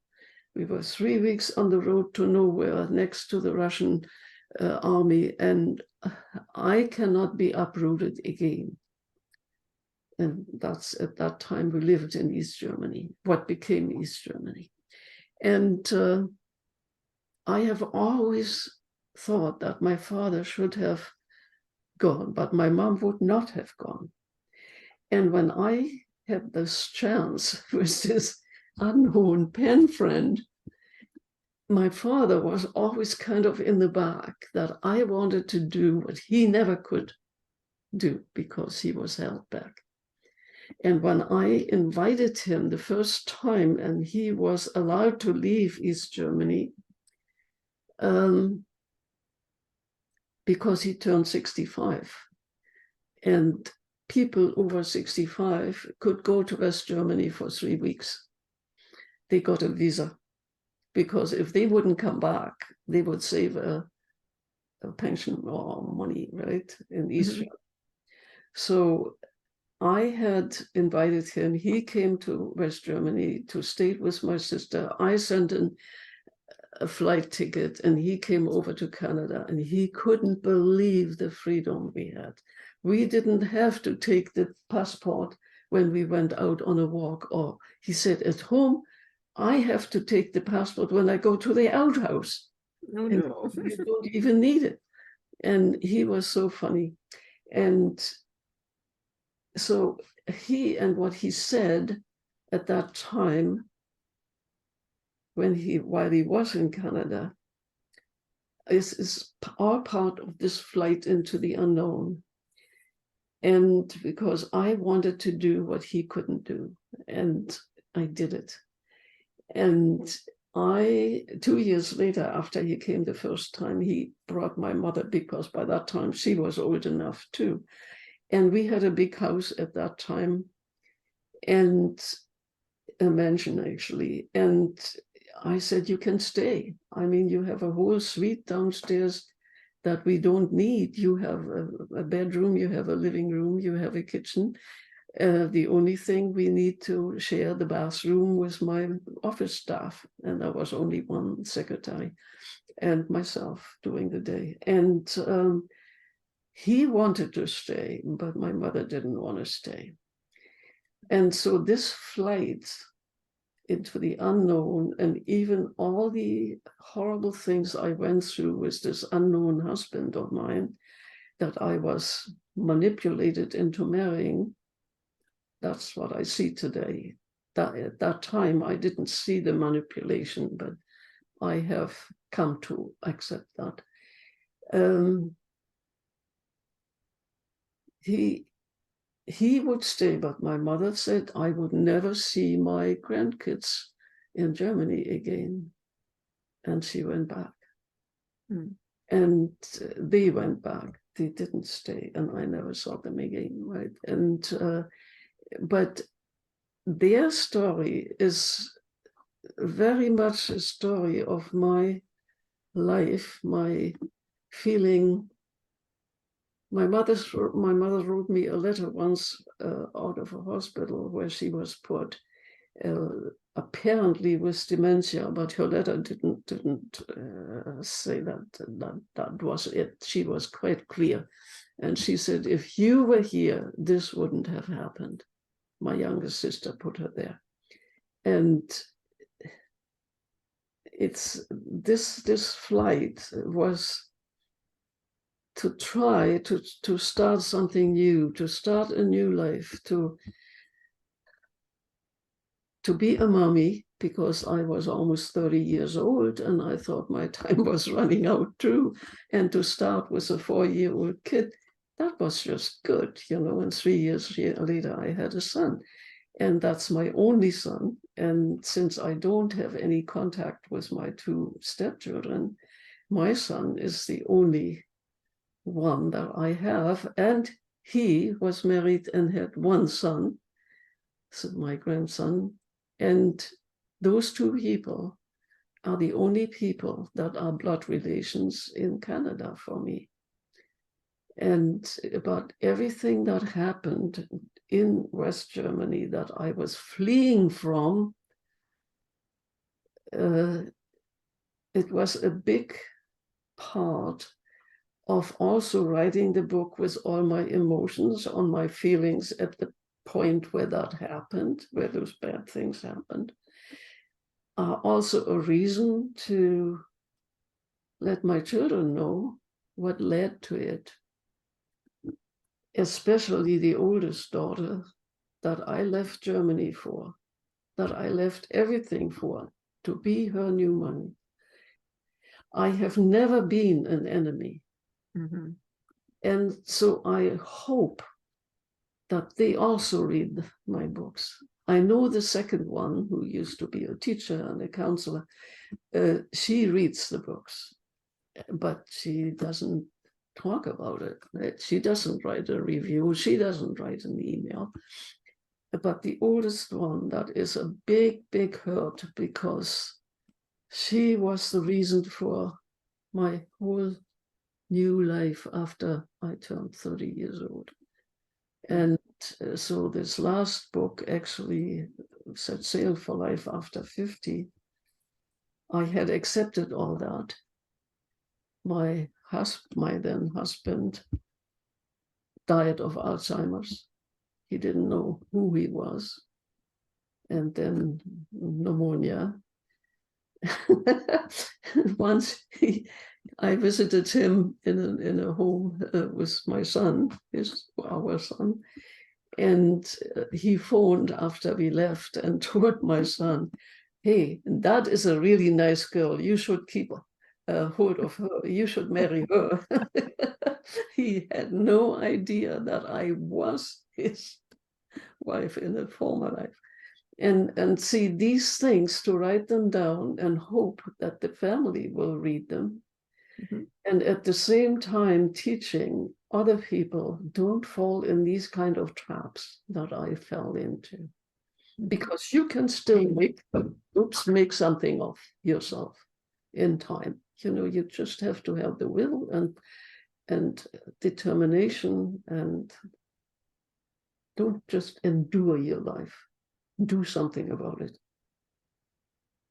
We were 3 weeks on the road to nowhere next to the Russian army, and I cannot be uprooted again. And that's at that time we lived in East Germany, what became East Germany. And I have always thought that my father should have gone, but my mom would not have gone. And when I had this chance with this unknown pen friend, my father was always kind of in the back that I wanted to do what he never could do because he was held back. And when I invited him the first time and he was allowed to leave East Germany, because he turned 65, and people over 65 could go to West Germany for 3 weeks. They got a visa, because if they wouldn't come back, they would save a pension or money, right, in East Germany. So I had invited him. He came to West Germany to stay with my sister. I sent in a flight ticket and he came over to Canada, and he couldn't believe the freedom we had. We didn't have to take the passport when we went out on a walk, or he said, at home, I have to take the passport when I go to the outhouse. Oh, no. You don't even need it. And he was so funny. And so what he said at that time, while he was in Canada, is all part of this flight into the unknown. And because I wanted to do what he couldn't do, and I did it. And 2 years later, after he came the first time, he brought my mother, because by that time she was old enough too. And we had a big house at that time, and a mansion actually. And I said, you can stay. I mean, you have a whole suite downstairs that we don't need. You have a bedroom, you have a living room, you have a kitchen. The only thing we need to share the bathroom with my office staff. And there was only one secretary and myself during the day. And he wanted to stay, but my mother didn't want to stay. And so this flight into the unknown, and even all the horrible things I went through with this unknown husband of mine that I was manipulated into marrying, that's what I see today. That at that time I didn't see the manipulation, but I have come to accept that. He would stay, but my mother said I would never see my grandkids in Germany again. And she went back. And they went back. They didn't stay, and I never saw them again, right? And but their story is very much a story of my life, my feeling. My mother wrote me a letter once out of a hospital where she was put, apparently with dementia, but her letter didn't say that was it. She was quite clear, and she said, if you were here, this wouldn't have happened. My younger sister put her there, and it's this flight was to try to start something new, to start a new life, to be a mommy, because I was almost 30 years old and I thought my time was running out too. And to start with a 4-year-old kid, that was just good, and 3 years later I had a son. And that's my only son. And since I don't have any contact with my 2 stepchildren, my son is the only one that I have. And he was married and had 1 son. so my grandson. And those two people are the only people that are blood relations in Canada for me. And about everything that happened in West Germany that I was fleeing from, it was a big part of also writing the book with all my emotions on my feelings at the point where that happened, where those bad things happened, are also a reason to let my children know what led to it, especially the oldest daughter that I left Germany for, that I left everything for, to be her new money. I have never been an enemy. Mm-hmm. And so I hope that they also read my books. I know the second one, who used to be a teacher and a counselor, she reads the books, but she doesn't talk about it. She doesn't write a review. She doesn't write an email. But the oldest one, that is a big, big hurt, because she was the reason for my whole new life after I turned 30 years old. And so this last book actually set sail for life after 50. I had accepted all that. My then husband died of Alzheimer's. He didn't know who he was. And then pneumonia. Once I visited him in a home with my son, our son, and he phoned after we left and told my son, "Hey, that is a really nice girl. You should keep hold of her. You should marry her." He had no idea that I was his wife in a former life. And see these things, to write them down and hope that the family will read them. Mm-hmm. And at the same time teaching other people, don't fall in these kind of traps that I fell into. Because you can still make something of yourself in time. You just have to have the will and determination, and don't just endure your life. Do something about it.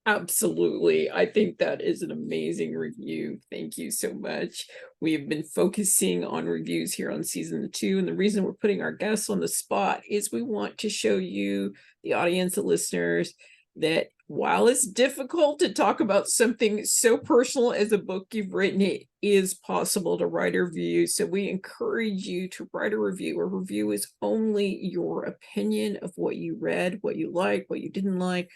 Absolutely. I think that is an amazing review. Thank you so much. We have been focusing on reviews here on season 2. And the reason we're putting our guests on the spot is we want to show you, the audience, the listeners, that while it's difficult to talk about something so personal as a book you've written, it is possible to write a review. So we encourage you to write a review. A review is only your opinion of what you read, what you liked, what you didn't like,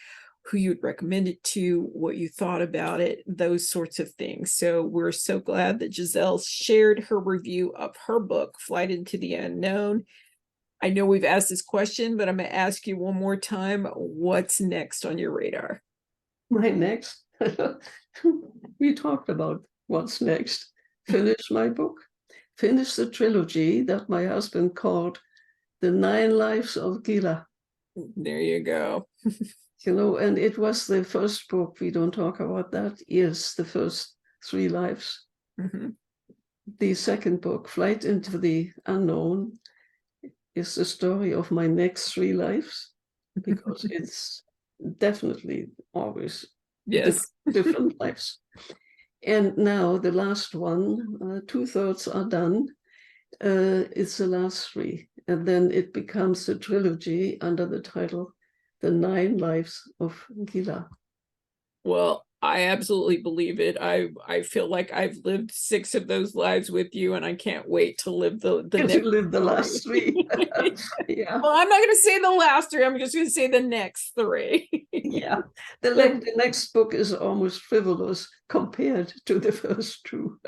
who you'd recommend it to, what you thought about it, those sorts of things. So we're so glad that Giselle shared her review of her book, Flight into the Unknown. I know we've asked this question, but I'm going to ask you one more time. What's next on your radar? My next? We talked about what's next. Finish my book. Finish the trilogy that my husband called The 9 Lives of Gila. There you go. And it was the first book. We don't talk about that. Yes, the first 3 lives. Mm-hmm. The second book, Flight into the Unknown, is the story of my next 3 lives, because it's definitely always different lives. And now the last one, 2/3 are done. It's the last 3. And then it becomes a trilogy under the title The 9 Lives of Gila. Well, I absolutely believe it. I feel like I've lived 6 of those lives with you, and I can't wait to live the next. Live the last 3. Yeah. Well, I'm not going to say the last 3. I'm just going to say the next 3. Yeah. The next book is almost frivolous compared to the first 2.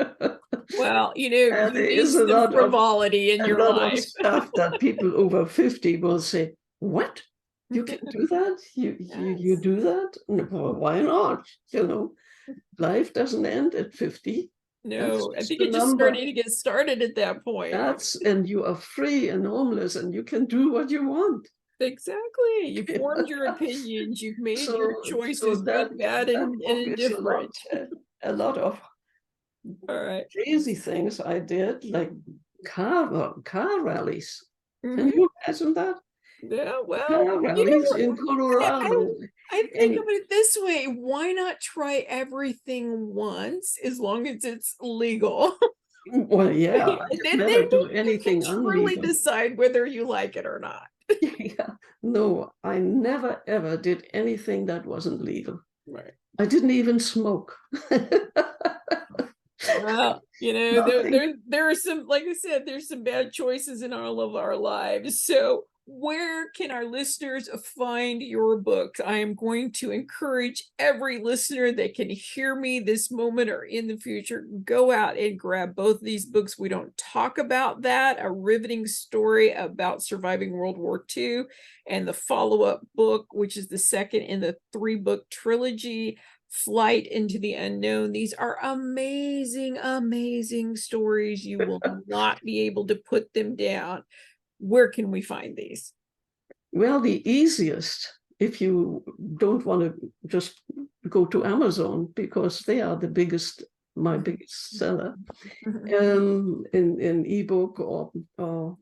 Well, there is a lot frivolity in your life. Of stuff that people over 50 will say, "What? You can do that? You do that? Well, why not? Life doesn't end at 50. No, I think it's just starting to get started at that point. And you are free and homeless, and you can do what you want. Exactly. You've formed your opinions. You've made So, your so choices, that good, bad, that and book is indifferent. a lot of All right. crazy things I did, like car rallies. Can Mhm. you imagine that? Yeah, well, Car you rallies know, in Colorado. I think of And it this way. Why not try everything once as long as it's legal? well, yeah, And you then never do you can anything truly unlegal. decide whether you like it or not. Yeah, no, I never ever did anything that wasn't legal. Right. I didn't even smoke. Well, Nothing. there are some, like I said, there's some bad choices in all of our lives. So where can our listeners find your books? I am going to encourage every listener that can hear me this moment or in the future, go out and grab both of these books. We don't talk about that. A riveting story about surviving World War II, and the follow-up book, which is the second in the 3-book trilogy, Flight into the Unknown. These are amazing, amazing stories. You will not be able to put them down. Where can we find these? Well, the easiest, if you don't want to just go to Amazon, because they are my biggest seller, Mhm, in ebook or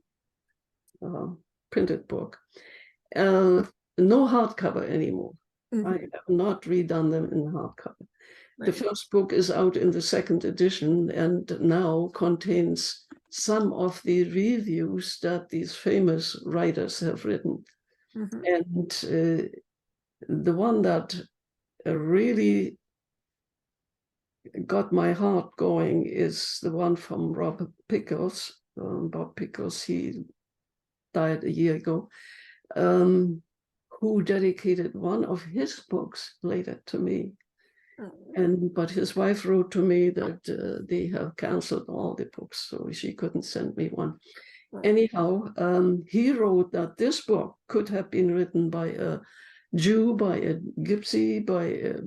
uh, printed book. Uh, no hardcover anymore. I mhm, have not redone them in hardcover. The right, first book is out in the second edition and now contains some of the reviews that these famous writers have written. mhm, And the one that really got my heart going is the one from Robert Pickles. Bob Pickles, he died a year ago, who dedicated one of his books later to me. mm, But his wife wrote to me that they have canceled all the books, so she couldn't send me one. mm, Anyhow, he wrote that this book could have been written by a Jew, by a Gypsy,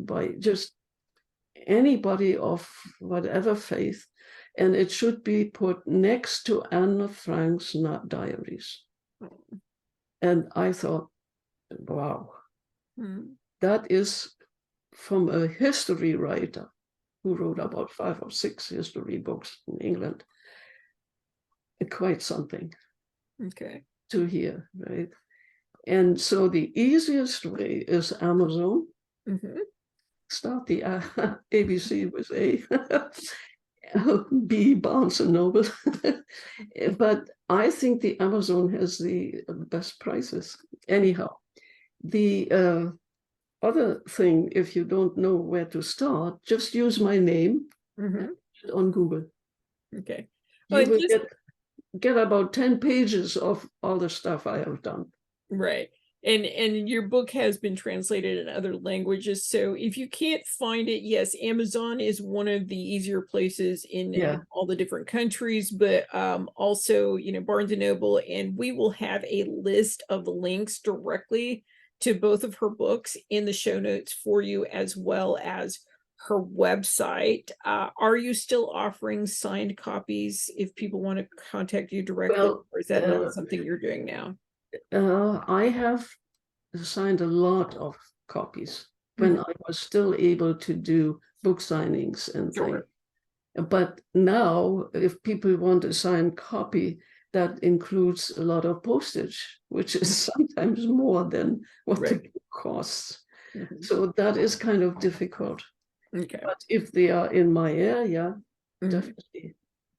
by just anybody of whatever faith, and it should be put next to Anne Frank's diaries. mm, And I thought, wow, mm. that is from a history writer who wrote about 5 or 6 history books in England. Quite something Okay. to hear, right? And so the easiest way is Amazon. Mhm, Start the ABC with A, B, Barnes and Noble. But I think the Amazon has the best prices. Anyhow, the other thing, if you don't know where to start, just use my name mhm. on Google. Okay. Well, You and will just get about 10 pages of all the stuff I have done. right. And your book has been translated in other languages. So if you can't find it, yes, Amazon is one of the easier places in Yeah. all the different countries, but also, Barnes and Noble, and we will have a list of links directly to both of her books in the show notes for you, as well as her website. Are you still offering signed copies if people want to contact you directly, Well, or is that not something you're doing now? I have signed a lot of copies when Mhm. I was still able to do book signings and things. Sure. But now, if people want a signed copy, that includes a lot of postage, which is sometimes more than what the Right. book costs. Mhm. So that is kind of difficult. Okay. But if they are in my area, Mhm. definitely.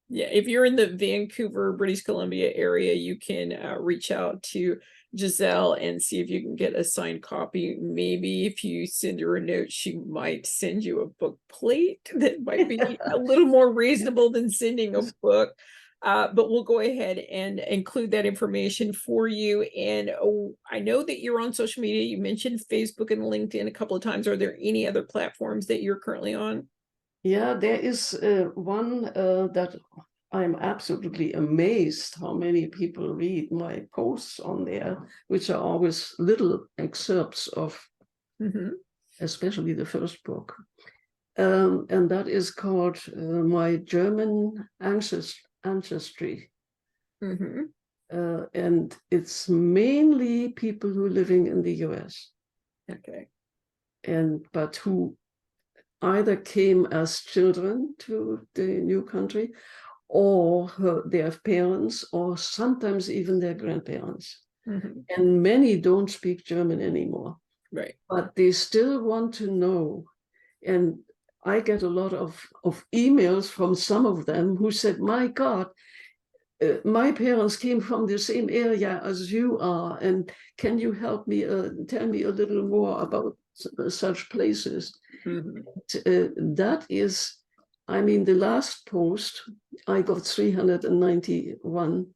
Yeah, if you're in the Vancouver, British Columbia area, you can reach out to Giselle and see if you can get a signed copy. Maybe if you send her a note, she might send you a book plate that might be a little more reasonable than sending a book. But we'll go ahead and include that information for you. And I know that you're on social media. You mentioned Facebook and LinkedIn a couple of times. Are there any other platforms that you're currently on? Yeah, there is one that I'm absolutely amazed how many people read my posts on there, which are always little excerpts of, Mhm, especially the first book. And that is called My German Ancestry. mhm. and it's mainly people who are living in the US, Okay. but who either came as children to the new country, or their parents, or sometimes even their grandparents. Mhm. And many don't speak German anymore, Right. but they still want to know. And I get a lot of emails from some of them who said, my God, my parents came from the same area as you are, and can you help me, tell me a little more about such places? Mhm. That is, I mean, the last post, I got 391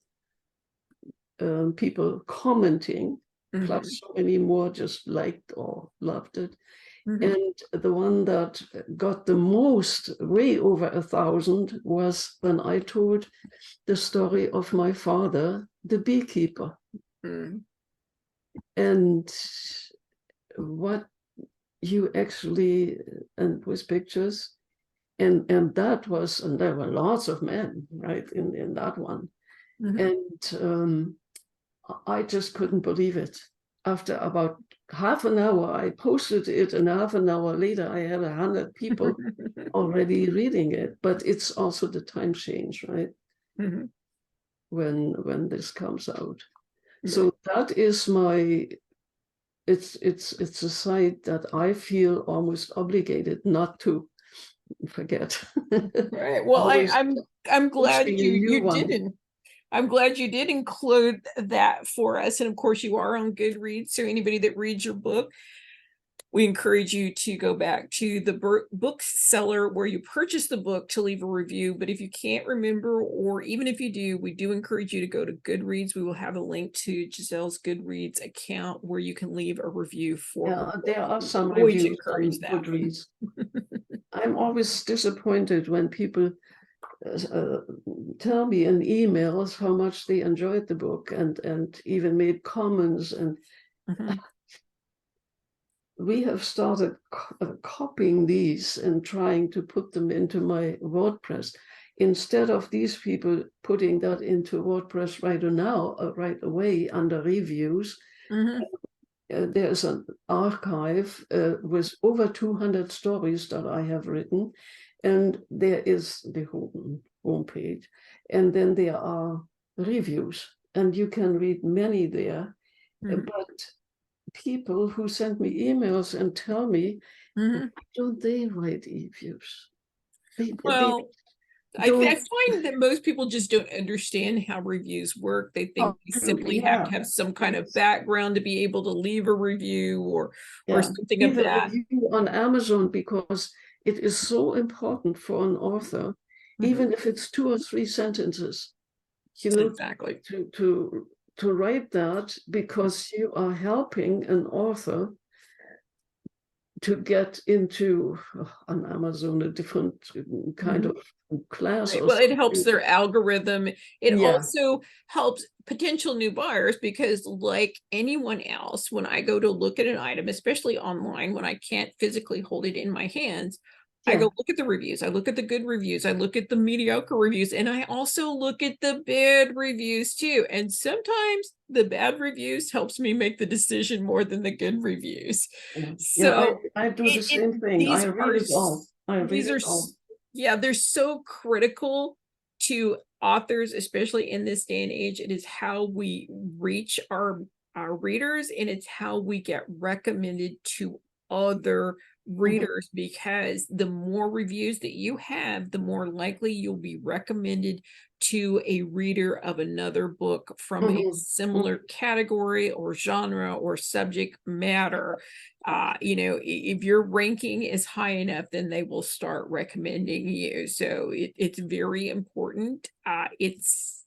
people commenting, Mhm. plus so many more just liked or loved it. Mhm. And the one that got the most, way over 1,000, was when I told the story of my father, the beekeeper. Mhm. And what you actually, and with pictures, and that was, and there were lots of men, right, in that one. Mhm. And I just couldn't believe it. After about half an hour, I posted it, and half an hour later, I had 100 people already reading it. But it's also the time change, right? Mhm. When this comes out. Right. So that is my, it's a site that I feel almost obligated not to forget. Right. Well, Always I'm glad posting a new you one. didn't. I'm glad you did include that for us. And of course, you are on Goodreads. So anybody that reads your book, we encourage you to go back to the bookseller where you purchased the book to leave a review. But if you can't remember, or even if you do, we do encourage you to go to Goodreads. We will have a link to Giselle's Goodreads account where you can leave a review for her Yeah, book. there are We some always reviews encourage on that. Goodreads. I'm always disappointed when people uh, tell me in emails how much they enjoyed the book, and even made comments. And Mhm. we have started copying these and trying to put them into my WordPress. Instead of these people putting that into WordPress right away under reviews, Mhm. there's an archive with over 200 stories that I have written, and there is the homepage, and then there are reviews, and you can read many there. Mhm. But people who send me emails and tell me, why Mhm. don't they write reviews? They Well, I don't. find that most people just don't understand how reviews work. They think they Absolutely, simply have yeah. to have some kind of background to be able to leave a review or Yeah, something of leave a that. review on Amazon, because it is so important for an author, Mhm. even if it's 2 or 3 sentences, you know, Exactly. to write that, because you are helping an author to get into on Amazon a different kind Mhm. of class Right. or Well, it helps something. their algorithm. It Yeah. also helps potential new buyers because, like anyone else, when I go to look at an item, especially online, when I can't physically hold it in my hands, I Yeah. go look at the reviews. I look at the good reviews. I look at the mediocre reviews, and I also look at the bad reviews too. And sometimes the bad reviews helps me make the decision more than the good reviews. Yeah, yeah, So I do the same thing. I these read are it all. I read these it are all. yeah, they're so critical to authors, especially in this day and age. It is how we reach our readers, and it's how we get recommended to other Mhm, readers, because the more reviews that you have, the more likely you'll be recommended to a reader of another book from a mhm, similar mhm. category or genre or subject matter. If your ranking is high enough, then they will start recommending you. So it's very important. It's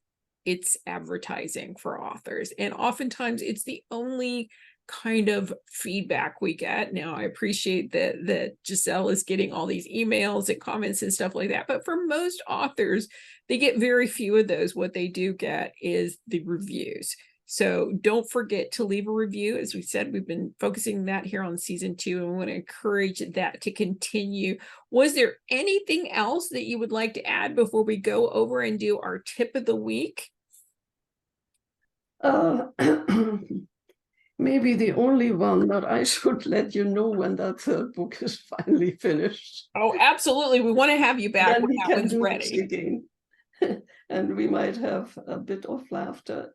advertising for authors, and oftentimes it's the only kind of feedback we get. Now, I appreciate that Giselle is getting all these emails and comments and stuff like that, but for most authors, they get very few of those. What they do get is the reviews. So don't forget to leave a review. As we said, we've been focusing that here on season 2, and we want to encourage that to continue. Was there anything else that you would like to add before we go over and do our tip of the week? Maybe the only one, that I should let you know when that third book is finally finished. Oh, absolutely. We want to have you back Then when we that can one's do this ready. again. And we might have a bit of laughter.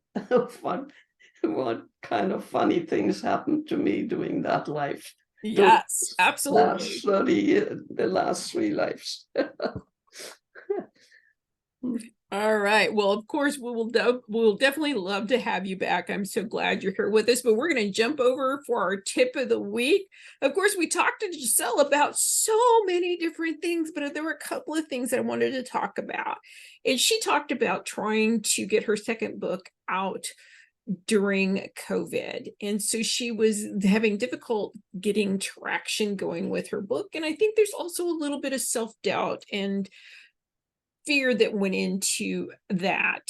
What kind of funny things happened to me doing that life? Yes, absolutely. Last 30 years, the last 3 lives. All right. Well, of course, we'll definitely love to have you back. I'm so glad you're here with us, but we're going to jump over for our tip of the week. Of course, we talked to Giselle about so many different things, but there were a couple of things that I wanted to talk about. And she talked about trying to get her second book out during COVID. And so she was having difficult getting traction going with her book. And I think there's also a little bit of self-doubt and fear that went into that,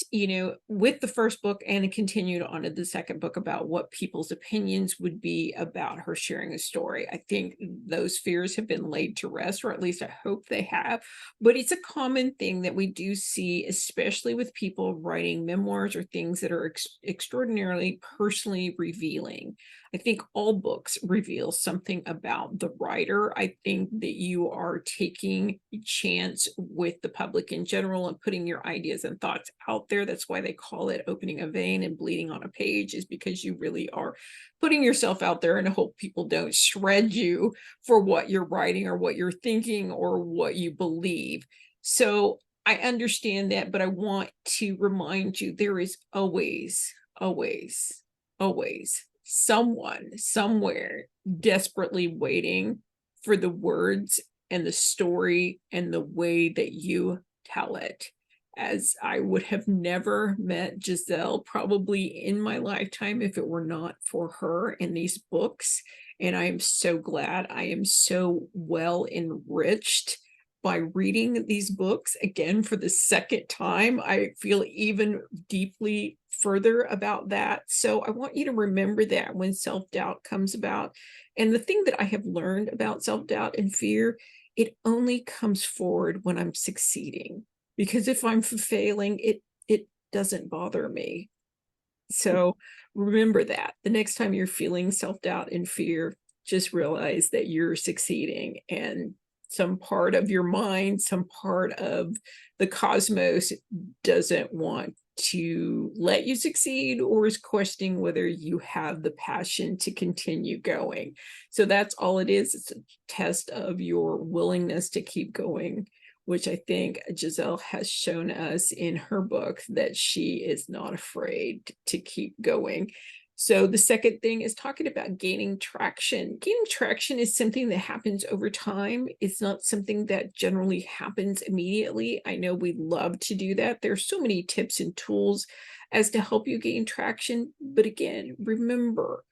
with the first book, and it continued on to the second book about what people's opinions would be about her sharing a story. I think those fears have been laid to rest, or at least I hope they have. But it's a common thing that we do see, especially with people writing memoirs or things that are extraordinarily personally revealing. I think all books reveal something about the writer. I think that you are taking a chance with the public in general and putting your ideas and thoughts out there. That's why they call it opening a vein and bleeding on a page, is because you really are putting yourself out there and hope people don't shred you for what you're writing or what you're thinking or what you believe. So I understand that, but I want to remind you there is always, always, always someone somewhere desperately waiting for the words and the story and the way that you tell it. As I would have never met Giselle probably in my lifetime if it were not for her and these books. And I am so glad. I am so well enriched by reading these books again for the second time. I feel even deeply further about that. So I want you to remember that when self-doubt comes about. And the thing that I have learned about self-doubt and fear, it only comes forward when I'm succeeding. Because if I'm failing, it doesn't bother me. So remember that the next time you're feeling self-doubt and fear, just realize that you're succeeding, and some part of your mind, some part of the cosmos doesn't want to let you succeed, or is questioning whether you have the passion to continue going. So that's all it is. It's a test of your willingness to keep going, which I think Giselle has shown us in her book that she is not afraid to keep going. So the second thing is talking about gaining traction. Gaining traction is something that happens over time. It's not something that generally happens immediately. I know we love to do that. There's so many tips and tools as to help you gain traction. But again, remember,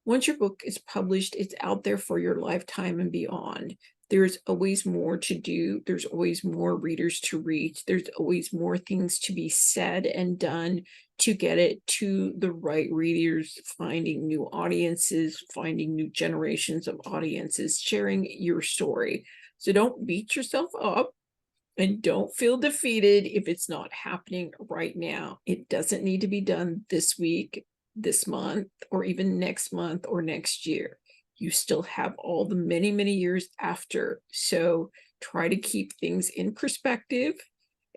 once your book is published, it's out there for your lifetime and beyond. There's always more to do. There's always more readers to reach. There's always more things to be said and done to get it to the right readers, finding new audiences, finding new generations of audiences, sharing your story. So don't beat yourself up and don't feel defeated if it's not happening right now. It doesn't need to be done this week, this month, or even next month or next year. You still have all the many, many years after. So try to keep things in perspective.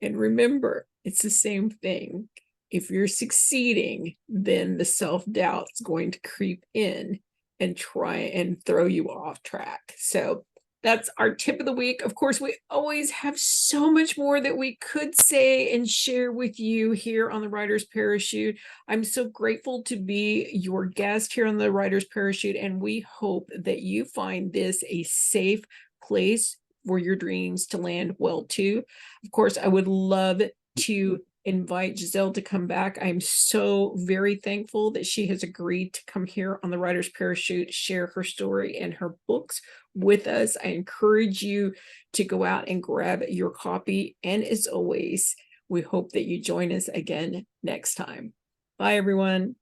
And remember, it's the same thing. If you're succeeding, then the self-doubt is going to creep in and try and throw you off track. So that's our tip of the week. Of course, we always have so much more that we could say and share with you here on the Writer's Parachute. I'm so grateful to be your guest here on the Writer's Parachute, and we hope that you find this a safe place for your dreams to land well too. Of course, I would love to invite Giselle to come back. I'm so very thankful that she has agreed to come here on the Writer's Parachute, share her story and her books with us. I encourage you to go out and grab your copy. And as always, we hope that you join us again next time. Bye, everyone.